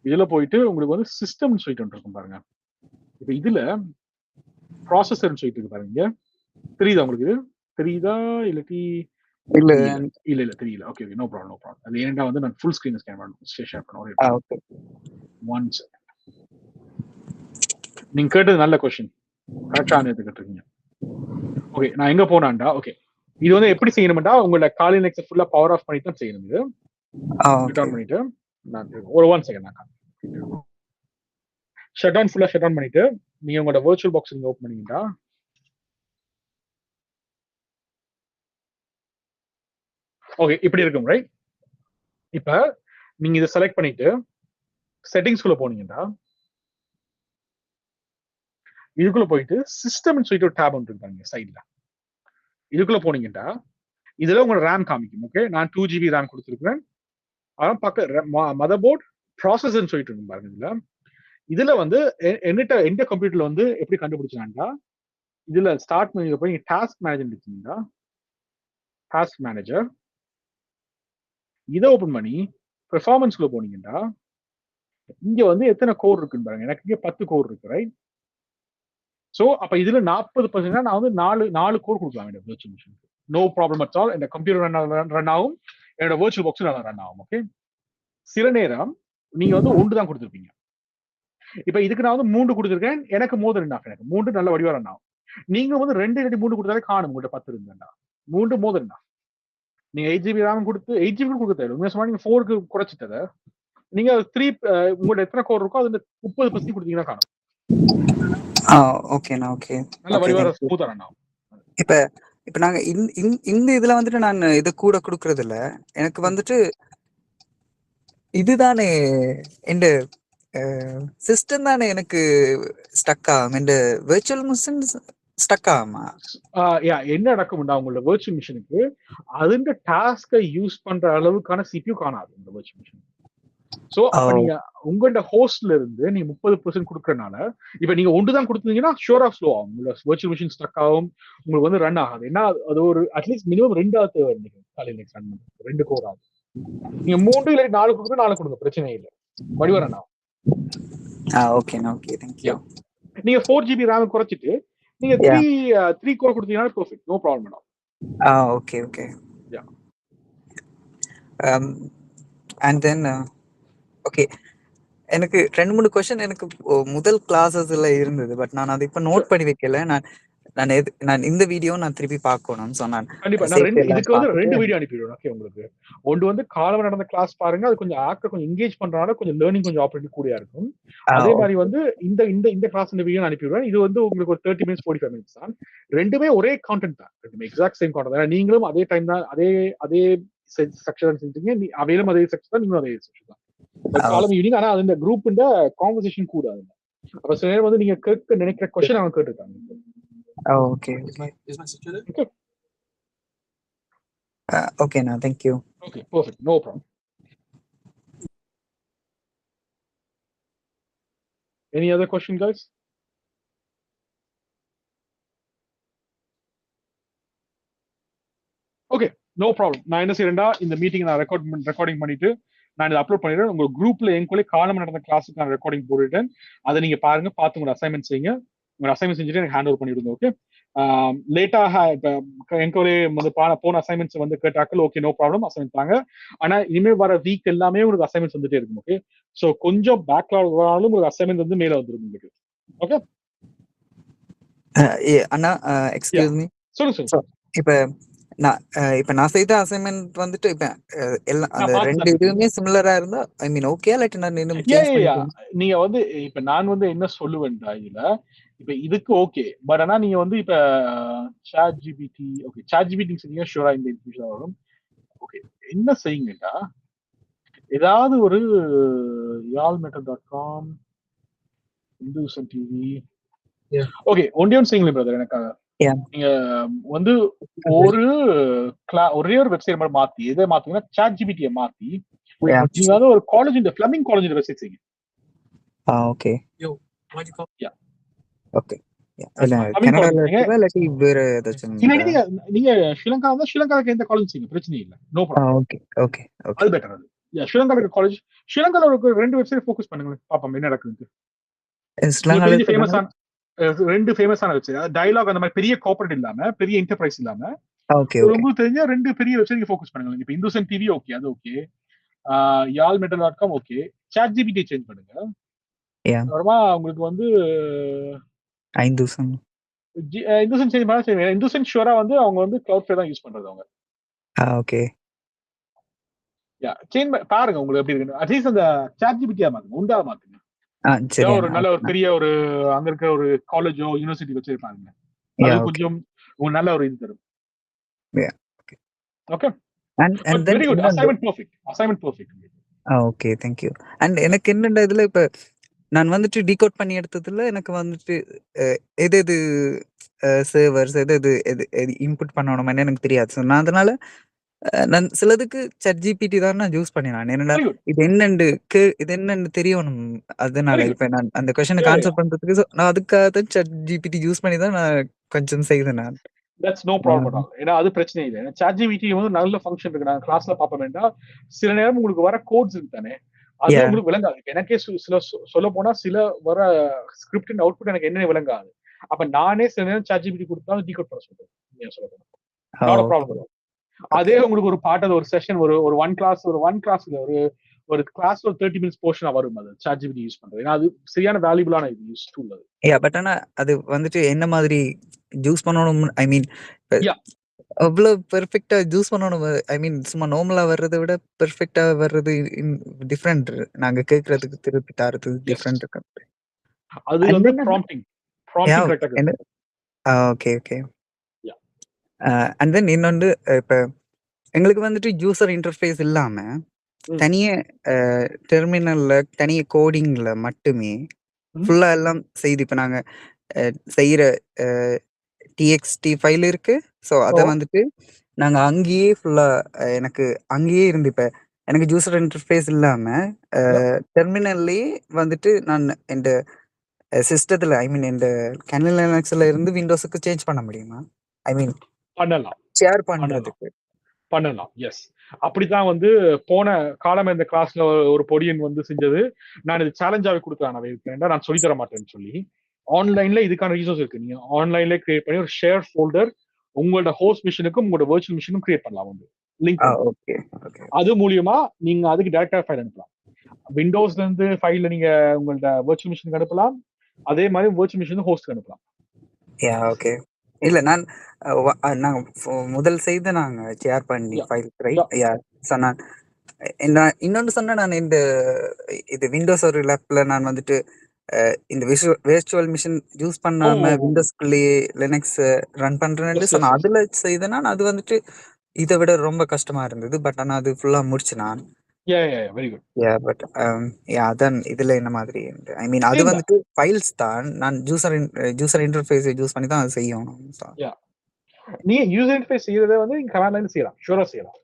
இதுல போயிட்டு உங்களுக்கு வந்து சிஸ்டம்னு சொல்லிட்டு இருக்கும் பாருங்க. இப்ப இதுல ப்ராசஸர்னு சொல்லிட்டு இருக்கு பாருங்க. தெரியுதா உங்களுக்கு? தெரியுதா இல்லாட்டி? இல்ல தெரியல. Okay, no problem. அது ஏன்டா வந்து நான் ஃபுல் ஸ்கிரீன் ஸ்கேன் பண்ணணும், ஷேர் பண்ணணும். Okay, 1 second. நீங்க கேட்டது நல்ல क्वेश्चन, கரெக்டான இது கேட்டிருக்கீங்க. ஓகே, நான் எங்க போனான்டா? ஓகே, இது வந்து எப்படி செய்யணும்டா, உங்களோட காலி லினக்ஸ் ஃபுல்லா பவர் ஆஃப் பண்ணி தான் செய்யணும். இது ஷட் டவுன் பண்ணிட்டு நான் ஒரு 1 செகண்ட் நான் ஷட் டவுன் ஃபுல்லா ஷட் டவுன் பண்ணிட்டு நீங்க உங்களோட வர்ச்சுவல் பாக்ஸ் நீங்க ஓபன் பண்ணீங்கடா. ஓகே, இப்படி இருக்கும் ரைட். இப்ப நீங்க இதை செலக்ட் பண்ணிட்டு செட்டிங்ஸ் குள்ள போனீங்கடா. இதுக்குள்ள போயிட்டு சிஸ்டம்னு சொல்லிட்டு ஒரு டேப் ஒன்று இருக்காங்க சைட்ல. இதுக்குள்ள போனீங்கடா இதுல உங்களோட ரேம் காமிக்கும். ஓகே, நான் 2 GB ரேம் கொடுத்துருக்கேன். அதான் பக்க மதர் போர்ட் ப்ராசஸர்னு சொல்லிட்டு இருக்கும் பாருங்க. இதுல வந்து எந்த கம்ப்யூட்டர்ல வந்து எப்படி கண்டுபிடிச்சாண்டா, இதுல ஸ்டார்ட் பண்ணி போய் டாஸ்க் மேனேஜர் இருக்கீங்களா, டாஸ்க் மேனேஜர் இதை ஓபன் பண்ணி பெர்ஃபார்மன்ஸ்குள்ள போனீங்கடா. இங்க வந்து எத்தனை கோர் இருக்குன்னு பாருங்க. எனக்கு இங்க 10 கோர் இருக்கு ரைட். சோ அப்ப இதுல 40% நான் வந்து 4 கோர் கொடுக்கலாம் என்னோட வர்ச்சுவல் மிஷினுக்கு. No problem at all. இந்த கம்ப்யூட்டர் ரன் ஆகும், என்னோட வர்ச்சுவல் பாக்ஸ் ரன் ஆகும். ஓகே, சில நேரம் நீங்க வந்து 1 தான் கொடுத்துருப்பீங்க. இப்ப இதுக்கு நான் வந்து 3 கொடுத்துருக்கேன். எனக்கு மோதல் என்ன, எனக்கு 3 நல்ல வடிவா ரன் ஆகும். நீங்க வந்து 2 இல்லாட்டி 3 கொடுத்தாலே காணும். உங்கள்கிட்ட 10 இருந்தா 3 மோதல் என்ன. நீங்க 8 GB RAM கொடுத்து 8 GB கொடுக்க தேவை. நீங்க 4க்கு குறைச்சிட்டத நீங்க 3 உங்களோட எத்தனை கோர் இருக்கோ அது 30% கொடுத்தீங்கன்னா காணும். ஓகேண்ணா, ஓகே, நல்ல வடிவா ஸ்மூத்தா ரன் ஆகும். இப்ப நாங்க இந்த இதுல வந்துட்டு நான் இது கூட கொடுக்கறது இல்ல. எனக்கு வந்துட்டு இதுதானே இந்த சிஸ்டம் தானே எனக்கு ஸ்டக் ஆகும். இந்த வெர்ச்சுவல் மிஷின் ஸ்டக் ஆகுமா? என்ன நடக்கும்னா உங்களோட வெர்ச்சுவல் மிஷினுக்கு அதுன்ற டாஸ்கை யூஸ் பண்ற அளவுக்கான CPU காணாது இந்த வெர்ச்சுவல் மிஷின். சோ அப்ப நீங்க உங்களோட ஹோஸ்ட்ல இருந்து நீங்க 30% கொடுக்கறனால இப்ப நீங்க 1 தான் கொடுத்தீங்கன்னா ஷூர் ஆஃப் ஸ்லோ ஆகும். உங்களோட வெர்ச்சுவல் மிஷின் ஸ்டக் ஆகும், உங்களுக்கு வந்து ரன் ஆகாது. ஏன்னா அது ஒரு அட்லீஸ்ட் மினிமம் 2 காலி லினக்ஸ் ரன் பண்ணுங்க, 2 கோர் ஆகும். நீங்க 3 இல்ல 4 கொடுத்து 4 கொடுங்க, பிரச்சனை இல்லை, வடிவா ரன் ஆகும். ஓகேண்ணா, ஓகே, தேங்க்யூ. நீங்க 4 GB RAM குறைச்சிட்டு நீங்க 3 கோர் கொடுத்தீங்கன்னா perfect, no problem at all. Okay. And then okay, எனக்கு 2-3 क्वेश्चन எனக்கு முதல் கிளாஸஸ்ல இருந்தது. பட் நான் அதை இப்ப நோட் பண்ணி வைக்கல. நான் நான் இந்த வீடியோ நான் திருப்பி பார்க்கணும். ஸோ நான் கண்டிப்பா நான் சேர்த்து எல்லாம் இதுக்கு வந்து பார்த்துட்டு 2 வீடியோ அனுப்பிடுவேன். ஓகே உங்களுக்கு. ஒன்று வந்து காலைல நடந்த கிளாஸ் பாருங்க. அது கொஞ்சம் ஆக்டர் கொஞ்சம் என்கேஜ் பண்றனால கொஞ்சம் லேர்னிங் கொஞ்சம் ஆப்பர்ச்சுனிட்டி கூடயா இருக்கும். அதே மாதிரி வந்து இந்த இந்த இந்த கிளாஸ் இந்த வீடியோ அனுப்பிடுவேன். இது வந்து உங்களுக்கு ஒரு 30 மினிட்ஸ் 45 மினிட்ஸ் தான். ரெண்டுமே ஒரே கான்டென்ட் தான். ரெண்டுமே எக்ஸாக்ட் சேம் கான்டென்ட் தான். நீங்களும் அதே டைம் தான் அதே செக்ஷன் செஞ்சீங்க. அவையிலும் அதே செக்ஷன் தான், நீங்களும் அதே செக்ஷன் தான். காலம் ஈவினிங். ஆனா அது இந்த குரூப் இந்த கான்வர்சேஷன் கூட அதுல. அப்ப சில நேரம் வந்து நீங்க கேட்க நினைக்கிற கொஸ்டின் அவங்க கேட்டுருக்காங்க. ஓகே ஓகே நான் thank you. Okay perfect, no problem. Any other question, guys? Okay no problem. நான் என்ன செய்யறேன்டா, இந்த மீட்டிங் நான் ரெக்கார்டிங் பண்ணிட்டு நான் இதை அப்லோட் பண்ணிடுறேன். உங்க குரூப்ல என்கூட காலம் நடந்த கிளாஸுக்கு நான் ரெக்கார்டிங் போட்டுட்டேன். அதை நீங்க பாருங்க, பார்த்து உங்க அசைன்மெண்ட் செய்யுங்க. உங்க அசைன்மெண்ட் செஞ்சுட்டு எனக்கு ஹேண்ட் ஓவர் பண்ணிவிடுங்க. ஓகே லேட்டாக இப்போ என்கொயரி வந்து போன அசைன்மெண்ட்ஸ் வந்து கேட்டாக்கள் ஓகே நோ ப்ராப்ளம், அசைன்மெண்ட் தாங்க. ஆனா இனிமேல் வர வீக் எல்லாமே உங்களுக்கு அசைன்மெண்ட்ஸ் வந்துட்டே இருக்கும். ஓகே ஸோ கொஞ்சம் பேக்லாக் வராலும் உங்களுக்கு அசைன்மெண்ட் வந்து மேலே வந்துடும் உங்களுக்கு. ஓகே அண்ணா எக்ஸ்கியூஸ் மீ. சொல்லுங்க. இப்ப நான் செய்த அசைன்மெண்ட் வந்துட்டு இப்ப எல்லாம் அந்த ரெண்டு இதுவுமே சிமிலரா இருந்தா ஐ மீன் ஓகே, இல்லாட்டி நான் இன்னும் சேஞ்ச் பண்ணிக்கலாம். நீங்க வந்து இப்ப நான் வந்து என்ன சொல்லுவேன்டா இதுல, இப்ப இதுக்கு ஓகே பட் ஆனா நீங்க வந்து இப்ப ChatGPT ஓகே ChatGPT செய்யுங்க, ஷூரா இந்த இன்ஃபர்மேஷன் வரும். ஓகே என்ன செய்யுங்கடா, ஏதாவது ஒரு yalmetal.com இந்துசன் டிவி ஓகே ஒன்றே ஒன்று செய்யுங்களேன் பிரதர் எனக்காக. நீங்க வந்து ஒரே ஒரு வெப்சைட் மட்டும் மாத்தி, எதை மாத்தீங்கன்னா ChatGPT மாத்தி நீங்க வந்து ஒரு காலேஜ், இந்த ஃபிளமிங் காலேஜ் வெப்சைட் செய்யுங்க. Okay yeah okay. நீங்க ஸ்ரீலங்காவுக்கு எந்த காலேஜ் செய்யுங்க, பிரச்சனை இல்ல, நோ ப்ராப்ளம். ஓகே ஓகே அது பெட்டர். அது ஸ்ரீலங்காவுக்கு காலேஜ், ஸ்ரீலங்கால ஒரு 2 வெப்சைட் ஃபோக்கஸ் பண்ணுங்க, பாப்போம் என்ன நடக்குது. ரெண்டு ஃபேமஸான வெப்சைட், டயலாக் அந்த மாதிரி பெரிய கார்ப்பரேட் இல்லாம, பெரிய என்டர்பிரைஸ் இல்லாம, உங்களுக்கு தெரிஞ்ச 2 பெரிய வெப்சைட் நீங்க ஃபோக்கஸ் பண்ணுங்க. இப்ப இந்துசன் டிவி ஓகே, அது okay, yalmetal.com okay, ChatGPT change பண்ணுங்க. அப்புறமா உங்களுக்கு வந்து இந்துசன் சேஞ்ச் பண்ணா சரி. இந்துசன் ஷூரா வந்து அவங்க வந்து கிளவுட்ஃப்ளை தான் யூஸ் பண்றது அவங்க. ஓகே யா சேஞ்ச் பாருங்க உங்களுக்கு எப்படி இருக்கு. அட்லீஸ்ட் அந்த ChatGPT மாத்துங்க, உண்டா மாத்துங்க. ஒரு நல்ல ஒரு பெரிய ஒரு அங்க இருக்க ஒரு காலேஜோ யூனிவர்சிட்டி வச்சிருப்பாங்க, அது கொஞ்சம் நல்ல ஒரு இது தரும். Okay very good, assignment perfect. Okay thank you. And எனக்கு என்னடா இதுல இப்ப நான் வந்துட்டு டீகோட் பண்ணி எடுத்ததுல எனக்கு வந்துட்டு எது சர்வர்ஸ் எது இன்புட் பண்ணணும்னு எனக்கு தெரியாது. ஸோ நான் அதனால நான் சிலதுக்கு ChatGPT தான் நான் யூஸ் பண்ணினேன். என்னடா இது என்னன்னு தெரியணும், அதனால இப்ப நான் அந்த கொஸ்டினுக்கு ஆன்சர் பண்றதுக்கு நான் அதுக்காக தான் ChatGPT யூஸ் பண்ணி தான் நான் கொஞ்சம் செய்தேன். நான் தட்ஸ் நோ ப்ராப்ளம். ஏன்னா அது பிரச்சனை இல்லை. ChatGPT வந்து நல்ல ஃபங்க்ஷன் இருக்கு. நான் கிளாஸ்ல பார்ப்ப வேண்டாம், சில நேரம் உங்களுக்கு வர கோட்ஸ் இருக்கு தானே, அது உங்களுக்கு விளங்காது. எனக்கே சில சொல்ல போனா சில வர ஸ்கிரிப்ட் அவுட்புட் எனக்கு என்னன்னு விளங்காது. அப்ப நானே சில நேரம் ChatGPT கொடுத்தாலும் டீகோட் பண்ண சொல்றேன். சொல்ல போனா நாட் ப்ராப்ளம். அதே உங்களுக்கு ஒரு பாட்டு, ஒரு செஷன், ஒரு ஒன் கிளாஸ்ல ஒரு கிளாஸ் ஒரு 30 மினிட்ஸ் போர்ஷனா வரும். அது ChatGPT யூஸ் பண்றது, ஏன்னா அது சரியான வேல்யூபிளான இது யூஸ் டூல் அது. பட் ஆனா அது வந்துட்டு என்ன மாதிரி யூஸ் பண்ணணும், ஐ மீன் அவ்வளவு பெர்ஃபெக்ட்டா யூஸ் பண்ணணும். ஐ மீன் சும்மா நார்மலா வர்றதை விட பெர்ஃபெக்ட்டா வர்றது டிஃபரெண்ட். நாங்க கேக்குறதுக்கு திருப்பி தரது டிஃபரெண்ட் இருக்கு. அது வந்து ப்ராம்ப்டிங் கரெக்ட்டா. Okay okay. அண்ட் தென் இன்னொன்று, இப்ப எங்களுக்கு வந்துட்டு யூசர் இன்டர்ஃபேஸ் இல்லாம தனியே டெர்மினல்ல தனியே கோடிங்ல மட்டுமே ஃபுல்லா எல்லாம் செய்து இப்ப நாங்க செய்யற TXT ஃபைல் இருக்கு. ஸோ அதை வந்துட்டு நாங்க அங்கேயே ஃபுல்லா எனக்கு அங்கேயே இருந்து இப்ப எனக்கு யூசர் இன்டர்ஃபேஸ் இல்லாம டெர்மினல்லே வந்துட்டு நான் இந்த சிஸ்டத்துல ஐ மீன் இந்த Kernel Linuxல இருந்து விண்டோஸுக்கு சேஞ்ச் பண்ண முடியுமா? ஐ மீன் பண்ணலாம், ஷேர் பண்றதுக்கு பண்ணலாம். எஸ், அப்படித்தான் வந்து போன காலம் இந்த கிளாஸ்ல ஒரு பொடியன் வந்து செஞ்சது. நான் இது சேலஞ்சாவே கொடுத்தேன், நான் சொல்லி தர மாட்டேன்னு சொல்லி. ஆன்லைன்ல இதுக்கான ரிசோர்ஸ் இருக்கு. நீங்க ஆன்லைன்ல கிரியேட் பண்ணி ஒரு ஷேர் ஃபோல்டர் உங்களோட ஹோஸ்ட் மிஷினுக்கும் உங்களோட வெர்ச்சுவல் மிஷினுக்கும் கிரியேட் பண்ணலாம். வந்து லிங்க் அது மூலியமா நீங்க அதுக்கு டைரக்டா ஃபைல் அனுப்பலாம். விண்டோஸ்ல இருந்து ஃபைல நீங்க உங்களோட வெர்ச்சுவல் மிஷினுக்கு அனுப்பலாம், அதே மாதிரி வெர்ச்சுவல் மிஷின் ஹோஸ்ட்க்கு அனுப்பலாம். ஓகே இல்ல நான் நாங்க முதல் செய்து நாங்க ஷேர் பண்ணி Yeah, ஃபைல் yeah. யா சொன்னான். இன்னொன்று சொன்னா நான் இந்த இது விண்டோஸ் ஒரு லேப்ல நான் வந்துட்டு இந்த விர்ச்சுவல் மிஷின் யூஸ் பண்ணாம Oh, விண்டோஸ்குள்ளேயே லினக்ஸ் ரன் பண்றேன்னு yes, yes, சொன்னா yes. அதுல செய்தேன்னா அது வந்துட்டு இதை விட ரொம்ப கஷ்டமா இருந்தது. பட் ஆனா அது ஃபுல்லா முடிச்சு நான். Yeah, yeah, yeah. Very good. But அதான் இதுல என்ன மாதிரி ஐ மீன் அது Same தான். வந்துட்டு ஃபைல்ஸ் தான். நான் யூசர் இன்டர்ஃபேஸ் யூஸ் பண்ணி தான் அது செய்யணும். Yeah. நீங்க யூசர் இன்டர்ஃபேஸ் செய்யறதை வந்து நீங்க கமாண்ட் லைன்ல செய்யலாம், ஷூரா செய்யலாம்.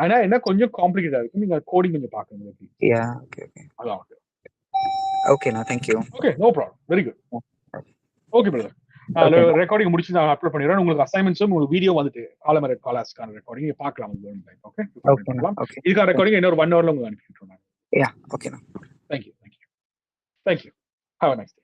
ஆனா என்ன கொஞ்சம் காம்ப்ளிகேட்டா இருக்கும், நீங்க கோடிங் கொஞ்சம் பார்க்கணும். யா ஓகே ஓகே அதான். ஓகேண்ணா thank you. Okay, no problem. Very good. Okay brother. Recording முடிச்சு நான் அப்லோட் பண்ணிடுறேன். உங்களுக்கு அசைன்மெண்ட்ஸும் உங்களுக்கு வீடியோ வந்துட்டு காலமர் காலாஸ்க்கான ரெக்கார்டிங் பார்க்கலாம். ஓகே, இதுக்கான ரெக்கார்டிங் இன்னொரு 1 ஹவர்ல உங்களுக்கு அனுப்பிட்டுருவேன். யா ஓகேண்ணா. Thank you. Have a nice day.